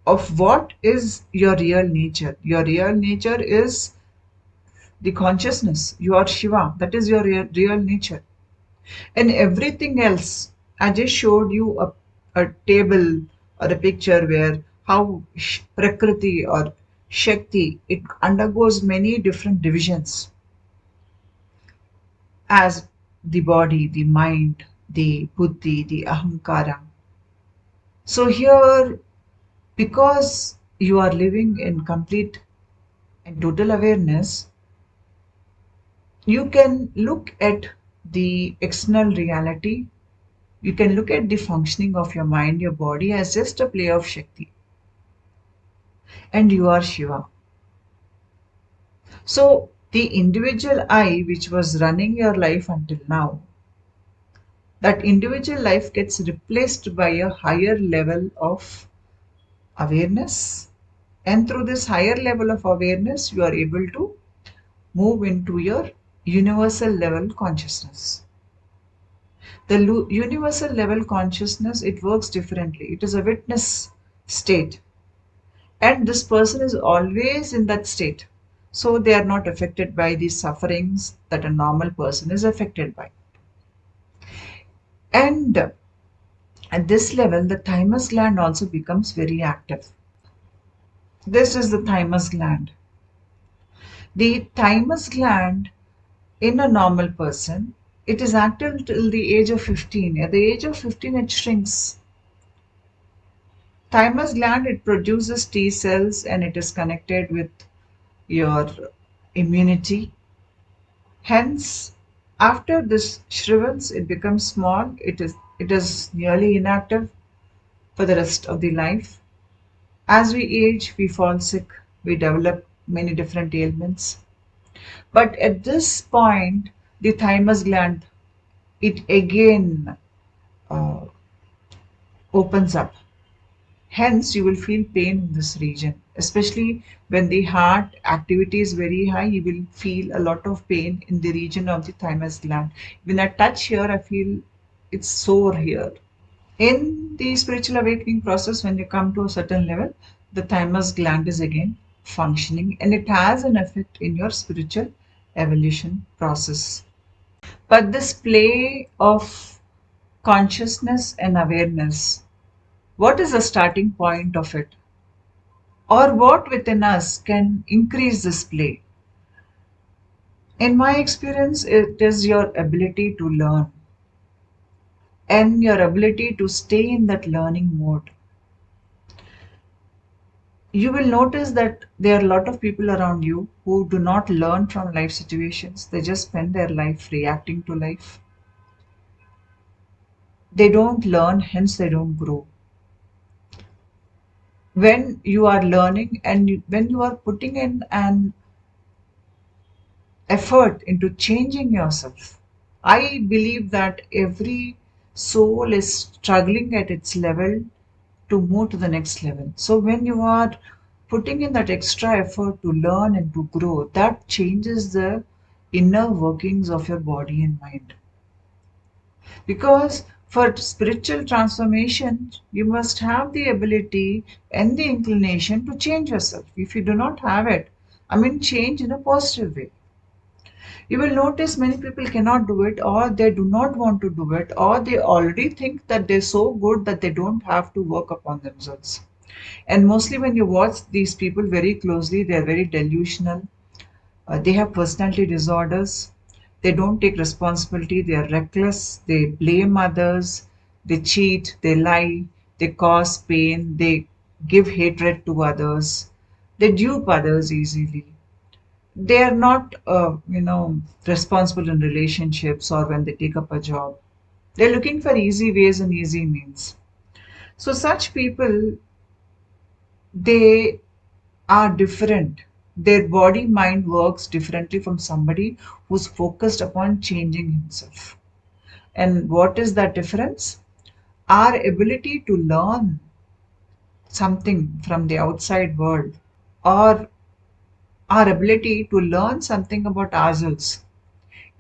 S1: of what is your real nature. Your real nature is the consciousness. You are Shiva. That is your real nature. And everything else, I just showed you a table or a picture where how Prakriti or Shakti, it undergoes many different divisions as the body, the mind, the buddhi, the ahankara. So here, because you are living in complete and total awareness, you can look at the external reality. You can look at the functioning of your mind, your body as just a play of Shakti, and you are Shiva. So, the individual I, which was running your life until now, that individual life gets replaced by a higher level of awareness. And through this higher level of awareness, you are able to move into your universal level consciousness. The universal level consciousness, it works differently. It is a witness state, and this person is always in that state, so they are not affected by the sufferings that a normal person is affected by. And at this level, the thymus gland also becomes very active. This is the thymus gland. The thymus gland in a normal person, it is active till the age of 15. At the age of 15 it shrinks. Thymus gland, it produces T cells and it is connected with your immunity. Hence, after this shrivels, it becomes small. It is nearly inactive for the rest of the life. As we age, we fall sick. We develop many different ailments. But at this point, the thymus gland, it again uh, opens up. Hence, you will feel pain in this region, especially when the heart activity is very high. You will feel a lot of pain in the region of the thymus gland. When I touch here, I feel it's sore here. In the spiritual awakening process, when you come to a certain level, the thymus gland is again functioning and it has an effect in your spiritual evolution process. But this play of consciousness and awareness, what is the starting point of it? Or what within us can increase this play? In my experience, it is your ability to learn and your ability to stay in that learning mode. You will notice that there are a lot of people around you who do not learn from life situations. They just spend their life reacting to life. They don't learn, hence they don't grow. When you are learning and when you are putting in an effort into changing yourself, I believe that every soul is struggling at its level to move to the next level. So when you are putting in that extra effort to learn and to grow, that changes the inner workings of your body and mind. Because for spiritual transformation, you must have the ability and the inclination to change yourself. If you do not have it, I mean, change in a positive way. You will notice many people cannot do it, or they do not want to do it, or they already think that they're so good that they don't have to work upon themselves. And mostly when you watch these people very closely, they're very delusional. They have personality disorders. They don't take responsibility. They are reckless. They blame others. They cheat. They lie. They cause pain. They give hatred to others. They dupe others easily. They are not, responsible in relationships or when they take up a job. They're looking for easy ways and easy means. So such people, they are different. Their body mind works differently from somebody who's focused upon changing himself. And what is that difference? Our ability to learn something from the outside world, or our ability to learn something about ourselves,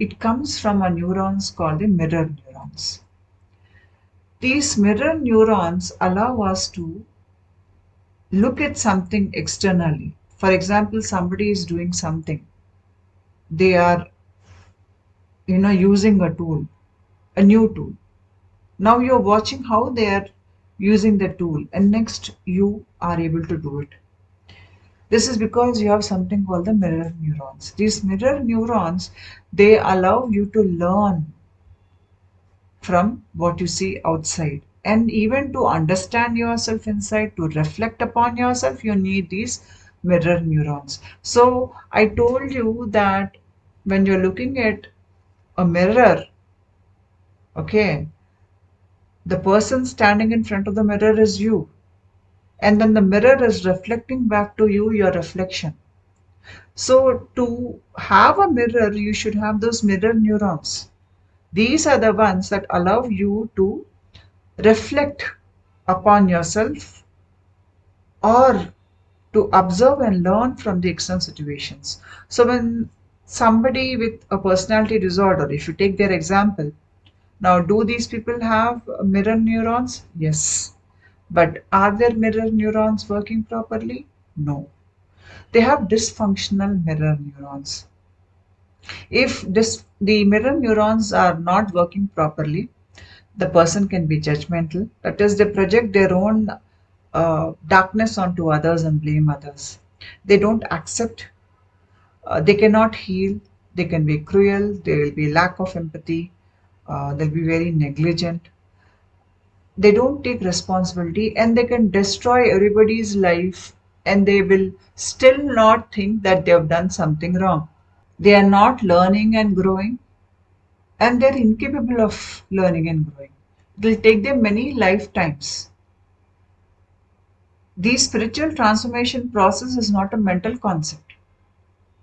S1: it comes from a neurons called the mirror neurons. These mirror neurons allow us to look at something externally. For example, somebody is doing something. They are, using a tool, a new tool. Now you're watching how they are using the tool, and next you are able to do it. This is because you have something called the mirror neurons. These mirror neurons, they allow you to learn from what you see outside. And even to understand yourself inside, to reflect upon yourself, you need these mirror neurons. So I told you that when you're looking at a mirror, okay, the person standing in front of the mirror is you. And then the mirror is reflecting back to you your reflection. So to have a mirror, you should have those mirror neurons. These are the ones that allow you to reflect upon yourself or to observe and learn from the external situations. So when somebody with a personality disorder, if you take their example, now do these people have mirror neurons? Yes. But are their mirror neurons working properly? No. They have dysfunctional mirror neurons. If the mirror neurons are not working properly, the person can be judgmental. That is, they project their own darkness onto others and blame others. They don't accept, they cannot heal, they can be cruel, there will be lack of empathy, they'll be very negligent. They don't take responsibility and they can destroy everybody's life, and they will still not think that they have done something wrong. They are not learning and growing, and they're incapable of learning and growing. It will take them many lifetimes. The spiritual transformation process is not a mental concept.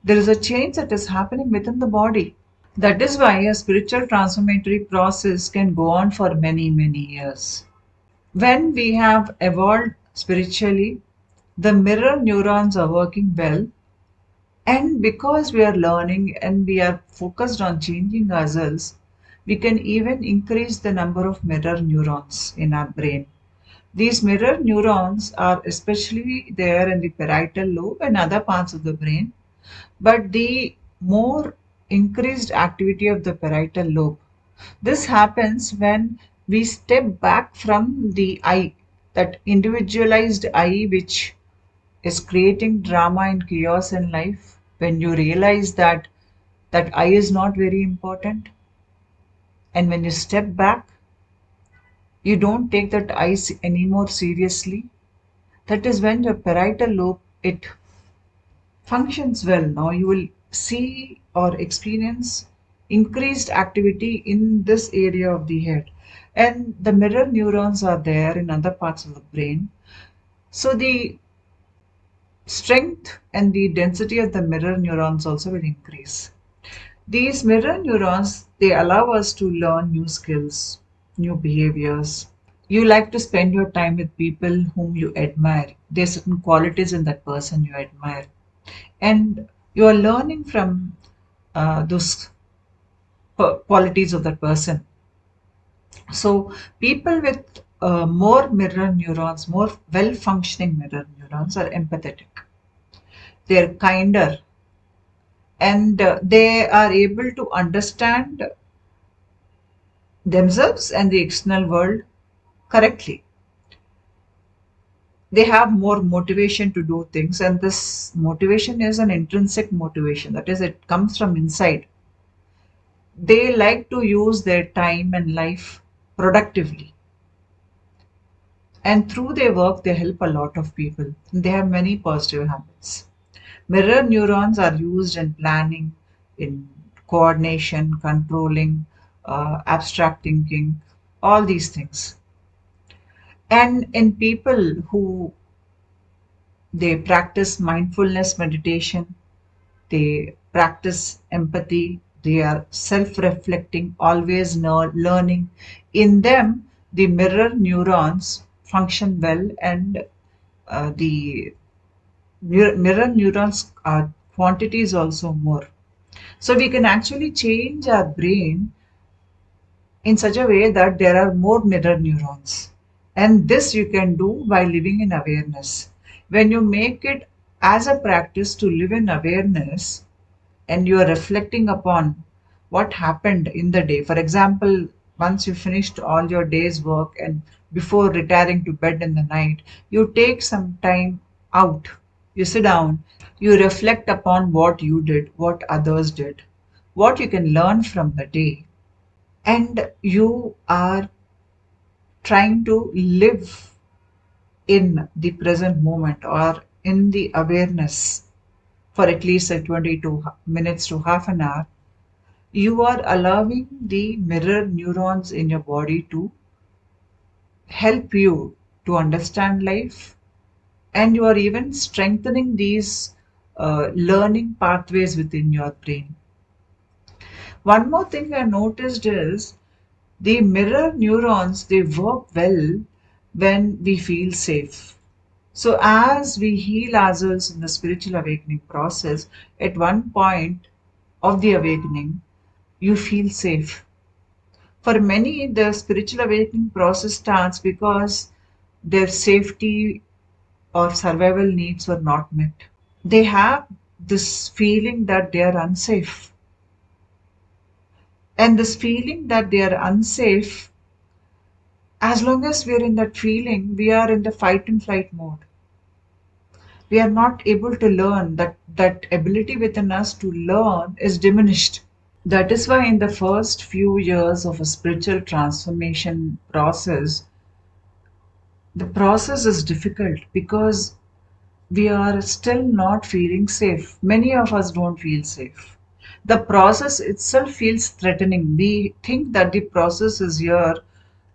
S1: There is a change that is happening within the body. That is why a spiritual transformatory process can go on for many, many years. When we have evolved spiritually, the mirror neurons are working well, and because we are learning and we are focused on changing ourselves, we can even increase the number of mirror neurons in our brain. These mirror neurons are especially there in the parietal lobe and other parts of the brain, but the more increased activity of the parietal lobe. This happens when we step back from the I, that individualized I which is creating drama and chaos in life. When you realize that that I is not very important, and when you step back, you don't take that I anymore seriously. That is when your parietal lobe, it functions well. Now you will see or experience increased activity in this area of the head, and the mirror neurons are there in other parts of the brain. So the strength and the density of the mirror neurons also will increase. These mirror neurons, they allow us to learn new skills, new behaviors. You like to spend your time with people whom you admire. There's certain qualities in that person you admire, and you are learning from those qualities of that person. So people with more mirror neurons, more well functioning mirror neurons, are empathetic. They're kinder, and they are able to understand themselves and the external world correctly. They have more motivation to do things, and this motivation is an intrinsic motivation. That is, it comes from inside. They like to use their time and life productively, and through their work they help a lot of people. They have many positive habits. Mirror neurons are used in planning, in coordination, controlling, abstract thinking, all these things. And in people who they practice mindfulness meditation, they practice empathy, they are self reflecting, always learning. In them, the mirror neurons function well, and the mirror neurons quantity is also more. So we can actually change our brain in such a way that there are more mirror neurons. And this you can do by living in awareness. When you make it as a practice to live in awareness, and you are reflecting upon what happened in the day. For example, once you finished all your day's work and before retiring to bed in the night, you take some time out. You sit down, you reflect upon what you did, what others did, what you can learn from the day, and you are trying to live in the present moment or in the awareness for at least 22 minutes to half an hour. You are allowing the mirror neurons in your body to help you to understand life, and you are even strengthening these learning pathways within your brain. One more thing I noticed is the mirror neurons, they work well when we feel safe. So as we heal ourselves in the spiritual awakening process, at one point of the awakening, you feel safe. For many, the spiritual awakening process starts because their safety or survival needs were not met. They have this feeling that they are unsafe. And this feeling that they are unsafe, as long as we are in that feeling, we are in the fight and flight mode. We are not able to learn. That ability within us to learn is diminished. That is why, in the first few years of a spiritual transformation process, the process is difficult because we are still not feeling safe. Many of us don't feel safe. The process itself feels threatening. We think that the process is here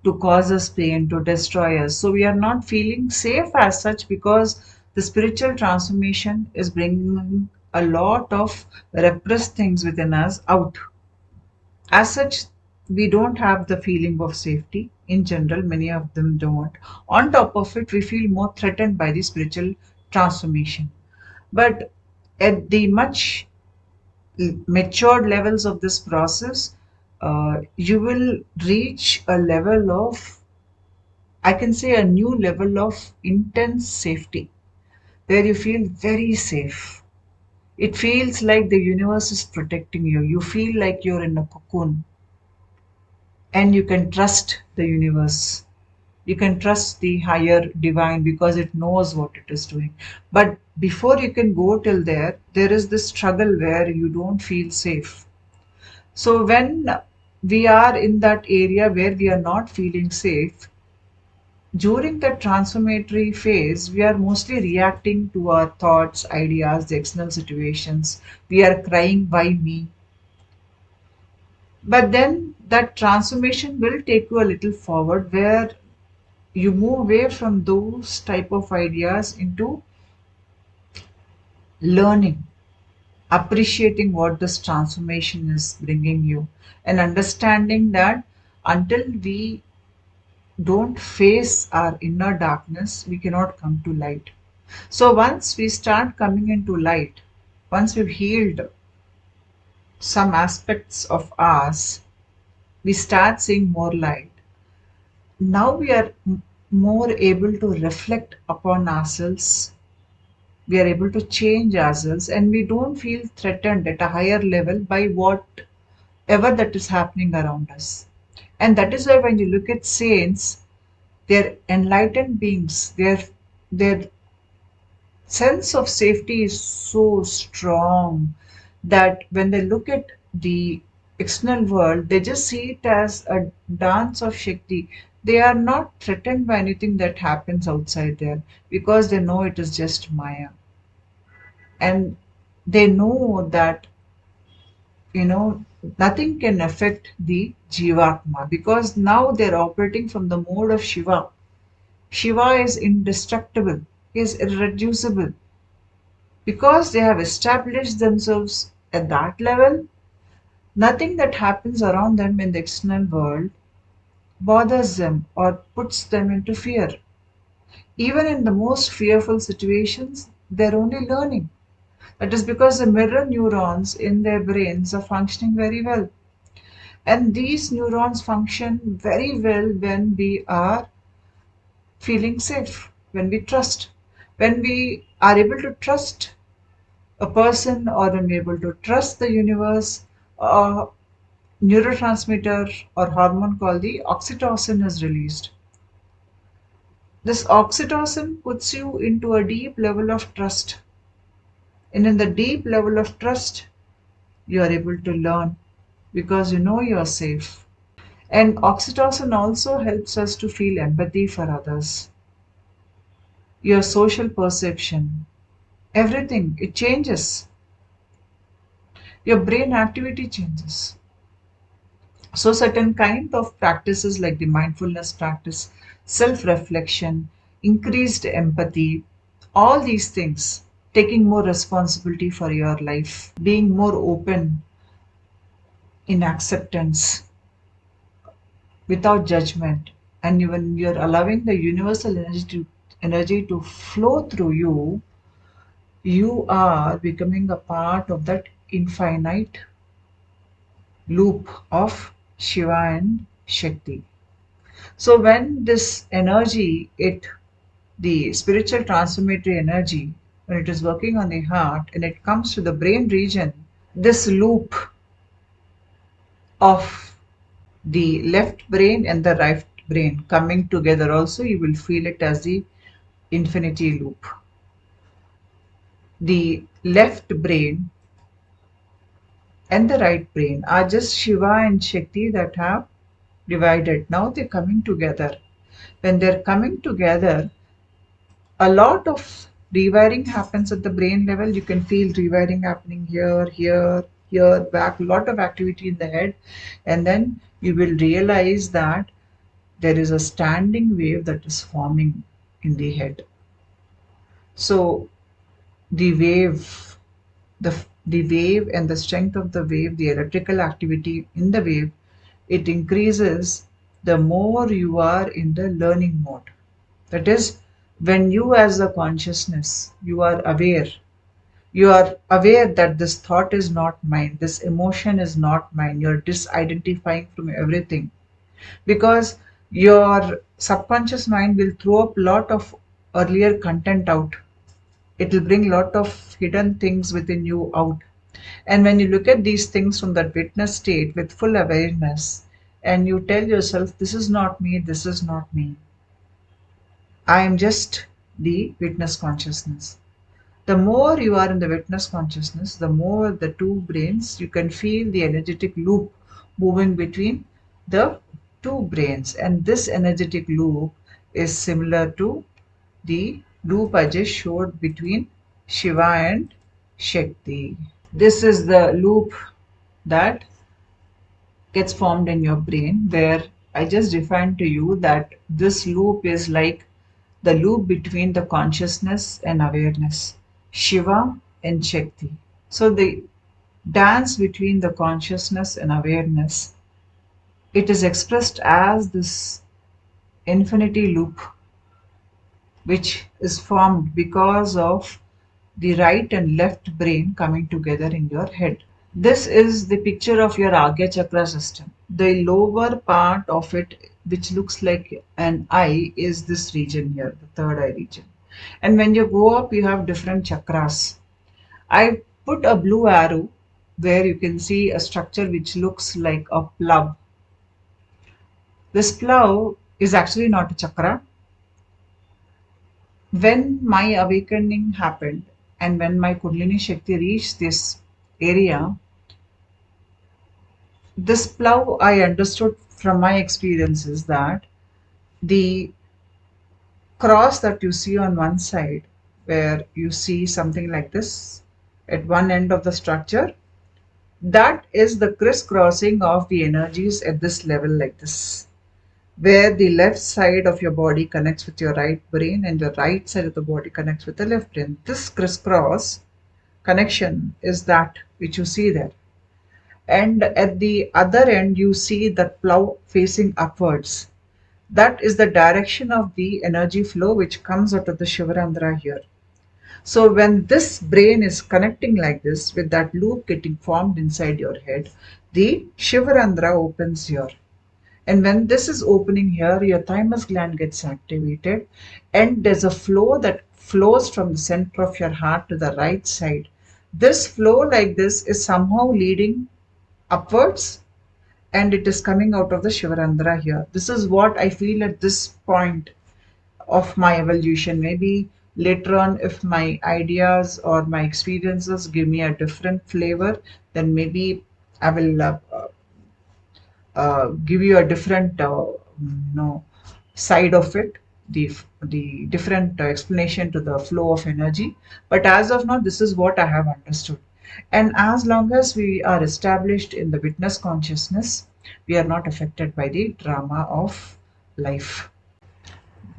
S1: to cause us pain, to destroy us. So we are not feeling safe as such because the spiritual transformation is bringing a lot of repressed things within us out. As such, we don't have the feeling of safety. In general, many of them don't. On top of it, we feel more threatened by the spiritual transformation. But at the much matured levels of this process, you will reach a level of, I can say, a new level of intense safety where you feel very safe. It feels like the universe is protecting you. You feel like you're in a cocoon and you can trust the universe. You can trust the higher divine because it knows what it is doing. But before you can go till there is this struggle where you don't feel safe. So when we are in that area where we are not feeling safe, during the transformatory phase, we are mostly reacting to our thoughts, ideas, the external situations. We are crying, why me? But then that transformation will take you a little forward where you move away from those type of ideas into learning, appreciating what this transformation is bringing you, and understanding that until we don't face our inner darkness, we cannot come to light. So once we start coming into light, once we've healed some aspects of us, we start seeing more light. Now we are more able to reflect upon ourselves. We are able to change ourselves and we don't feel threatened at a higher level by whatever that is happening around us. And that is why when you look at saints, they're enlightened beings. Their sense of safety is so strong that when they look at the external world, they just see it as a dance of Shakti. They are not threatened by anything that happens outside there because they know it is just Maya. And they know that, you know, nothing can affect the Jivatma because now they're operating from the mode of Shiva. Shiva is indestructible, he is irreducible. Because they have established themselves at that level, nothing that happens around them in the external world bothers them or puts them into fear. Even in the most fearful situations, they're only learning. That is because the mirror neurons in their brains are functioning very well. And these neurons function very well when we are feeling safe, when we trust. When we are able to trust a person or when we're able to trust the universe, uh, neurotransmitter or hormone called the oxytocin is released. This oxytocin puts you into a deep level of trust. And in the deep level of trust, you are able to learn because you know you are safe. And oxytocin also helps us to feel empathy for others. Your social perception, everything, it changes. Your brain activity changes. So certain kind of practices like the mindfulness practice, self-reflection, increased empathy, all these things, taking more responsibility for your life, being more open in acceptance without judgment, and when you're allowing the universal energy to flow through you, you are becoming a part of that infinite loop of Shiva and Shakti. So when this energy, the spiritual transformatory energy, when it is working on the heart and it comes to the brain region, this loop of the left brain and the right brain coming together also, you will feel it as the infinity loop. The left brain and the right brain are just Shiva and Shakti that have divided. Now they're coming together. When they're coming together, a lot of rewiring happens at the brain level. You can feel rewiring happening here, here, back, a lot of activity in the head. And then you will realize that there is a standing wave that is forming in the head. So the wave, the wave and the strength of the wave, the electrical activity in the wave, it increases the more you are in the learning mode. That is, when you as a consciousness, you are aware that this thought is not mine, this emotion is not mine, you're disidentifying from everything. Because your subconscious mind will throw up a lot of earlier content out. It will bring a lot of hidden things within you out. And when you look at these things from that witness state with full awareness, and you tell yourself, this is not me, this is not me. I am just the witness consciousness. The more you are in the witness consciousness, the more the two brains, you can feel the energetic loop moving between the two brains. And this energetic loop is similar to the loop I just showed between Shiva and Shakti. This is the loop that gets formed in your brain, where I just defined to you that this loop is like the loop between the consciousness and awareness, Shiva and Shakti. So the dance between the consciousness and awareness, it is expressed as this infinity loop which is formed because of the right and left brain coming together in your head. This is the picture of your Agya Chakra system. The lower part of it, which looks like an eye, is this region here, the third eye region. And when you go up, you have different chakras. I put a blue arrow where you can see a structure which looks like a plow. This plow is actually not a chakra. When my awakening happened and when my Kundalini Shakti reached this area, this plow, I understood from my experiences that the cross that you see on one side, where you see something like this at one end of the structure, that is the crisscrossing of the energies at this level, like this, where the left side of your body connects with your right brain and the right side of the body connects with the left brain. This crisscross connection is that which you see there. And at the other end, you see that plow facing upwards. That is the direction of the energy flow which comes out of the Shivadvara here. So when this brain is connecting like this with that loop getting formed inside your head, the Shivadvara opens here. And when this is opening here, your thymus gland gets activated and there's a flow that flows from the center of your heart to the right side. This flow like this is somehow leading upwards, and it is coming out of the Shivadvara here. This is what I feel at this point of my evolution. Maybe later on, if my ideas or my experiences give me a different flavor, then maybe I will give you a different side of it, the different explanation to the flow of energy. But as of now, this is what I have understood. And as long as we are established in the witness consciousness, we are not affected by the drama of life.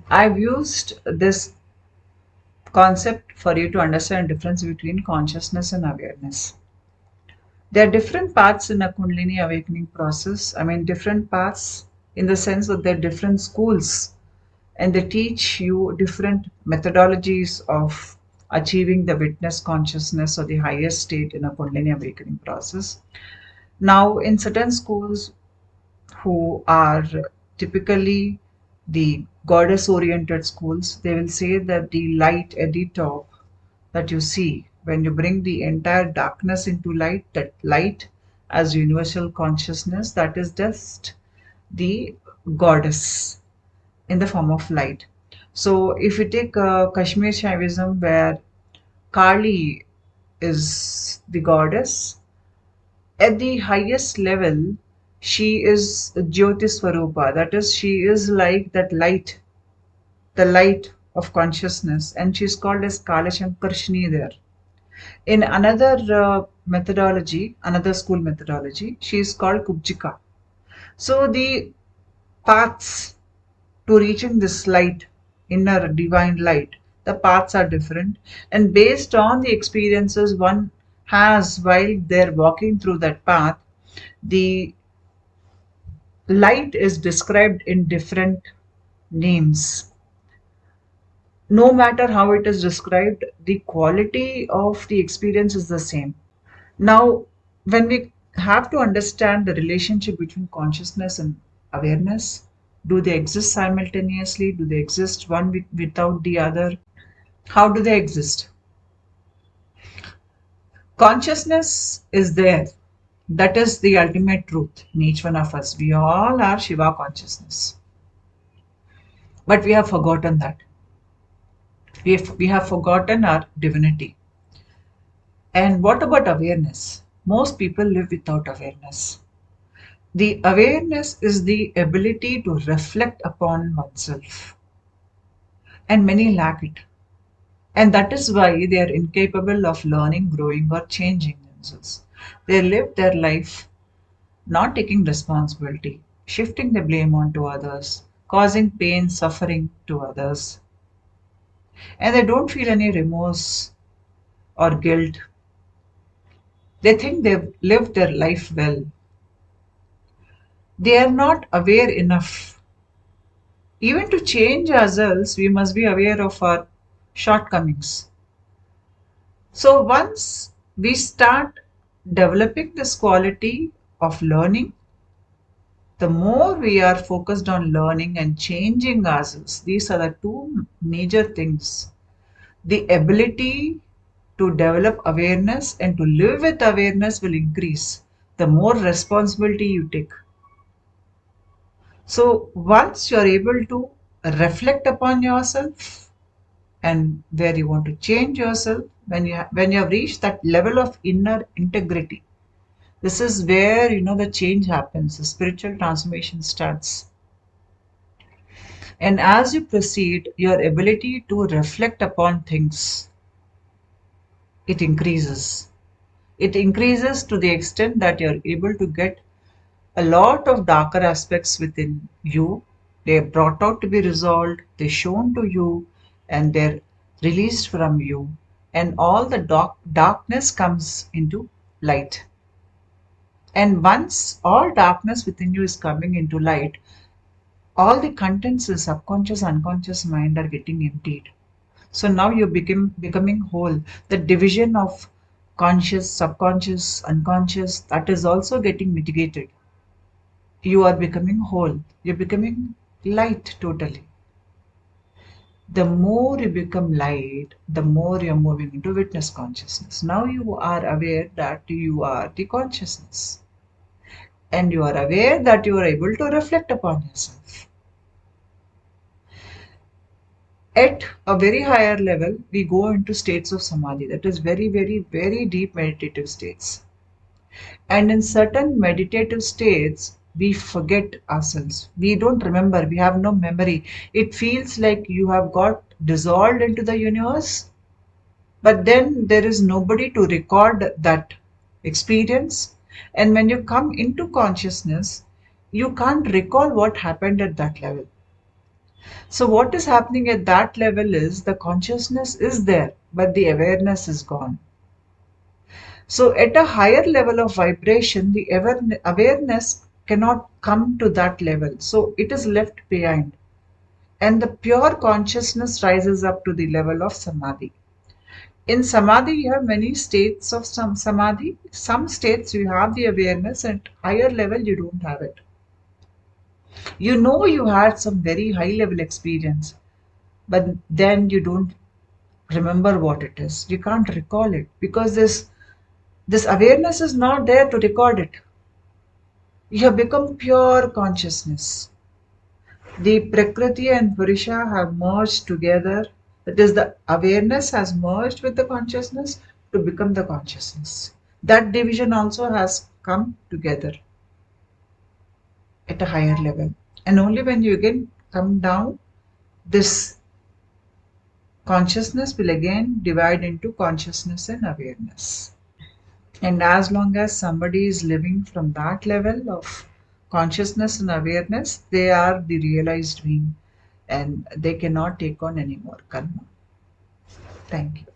S1: I've used this concept for you to understand the difference between consciousness and awareness. There are different paths in a Kundalini awakening process. I mean, different paths in the sense that they're different schools, and they teach you different methodologies of achieving the witness consciousness or the highest state in a Kundalini awakening process. Now, in certain schools who are typically the goddess oriented schools, they will say that the light at the top that you see, when you bring the entire darkness into light, that light as universal consciousness, that is just the goddess in the form of light. So if you take Kashmir Shaivism, where Kali is the goddess, at the highest level, she is Jyoti Swarupa. That is, she is like that light, the light of consciousness, and she's called as Kala Shankarshini there. In another methodology, another school methodology, she is called Kubjika. So the paths to reaching this light, inner divine light, the paths are different. And based on the experiences one has while they're walking through that path, the light is described in different names. No matter how it is described, the quality of the experience is the same. Now, when we have to understand the relationship between consciousness and awareness, do they exist simultaneously? Do they exist one without the other? How do they exist? Consciousness is there. That is the ultimate truth in each one of us. We all are Shiva consciousness. But we have forgotten that. We have forgotten our divinity. And what about awareness? Most people live without awareness. The awareness is the ability to reflect upon oneself, and many lack it. And that is why they are incapable of learning, growing, or changing themselves. They live their life not taking responsibility, shifting the blame onto others, causing pain, suffering to others. And they don't feel any remorse or guilt. They think they've lived their life well. They are not aware enough. Even to change ourselves, we must be aware of our shortcomings. So once we start developing this quality of learning, the more we are focused on learning and changing ourselves, these are the two major things. The ability to develop awareness and to live with awareness will increase the more responsibility you take. So once you're able to reflect upon yourself and where you want to change yourself, when you have reached that level of inner integrity, this is where the change happens, the spiritual transformation starts. And as you proceed, your ability to reflect upon things, it increases. It increases to the extent that you're able to get a lot of darker aspects within you. They're brought out to be resolved, they're shown to you, and they're released from you. And all the darkness comes into light. And once all darkness within you is coming into light, all the contents in subconscious, unconscious mind are getting emptied. So now you're becoming whole. The division of conscious, subconscious, unconscious, that is also getting mitigated. You are becoming whole. You're becoming light totally. The more you become light, the more you're moving into witness consciousness. Now you are aware that you are the consciousness. and you are aware that you are able to reflect upon yourself. At a very higher level, we go into states of samadhi, that is very, very, very deep meditative states. And in certain meditative states, we forget ourselves. We don't remember, we have no memory. It feels like you have got dissolved into the universe, but then there is nobody to record that experience. And when you come into consciousness, you can't recall what happened at that level. So, what is happening at that level is the consciousness is there, but the awareness is gone. So, at a higher level of vibration, the awareness cannot come to that level. So, it is left behind. And the pure consciousness rises up to the level of samadhi. In samadhi, you have many states of some samadhi. Some states you have the awareness, and higher level you don't have it. You know you had some very high level experience, but then you don't remember what it is. You can't recall it because this awareness is not there to record it. You have become pure consciousness. The Prakriti and Purusha have merged together. That is, the awareness has merged with the consciousness to become the consciousness. That division also has come together at a higher level. And only when you again come down, this consciousness will again divide into consciousness and awareness. And as long as somebody is living from that level of consciousness and awareness, they are the realized being and they cannot take on any more karma. Thank you.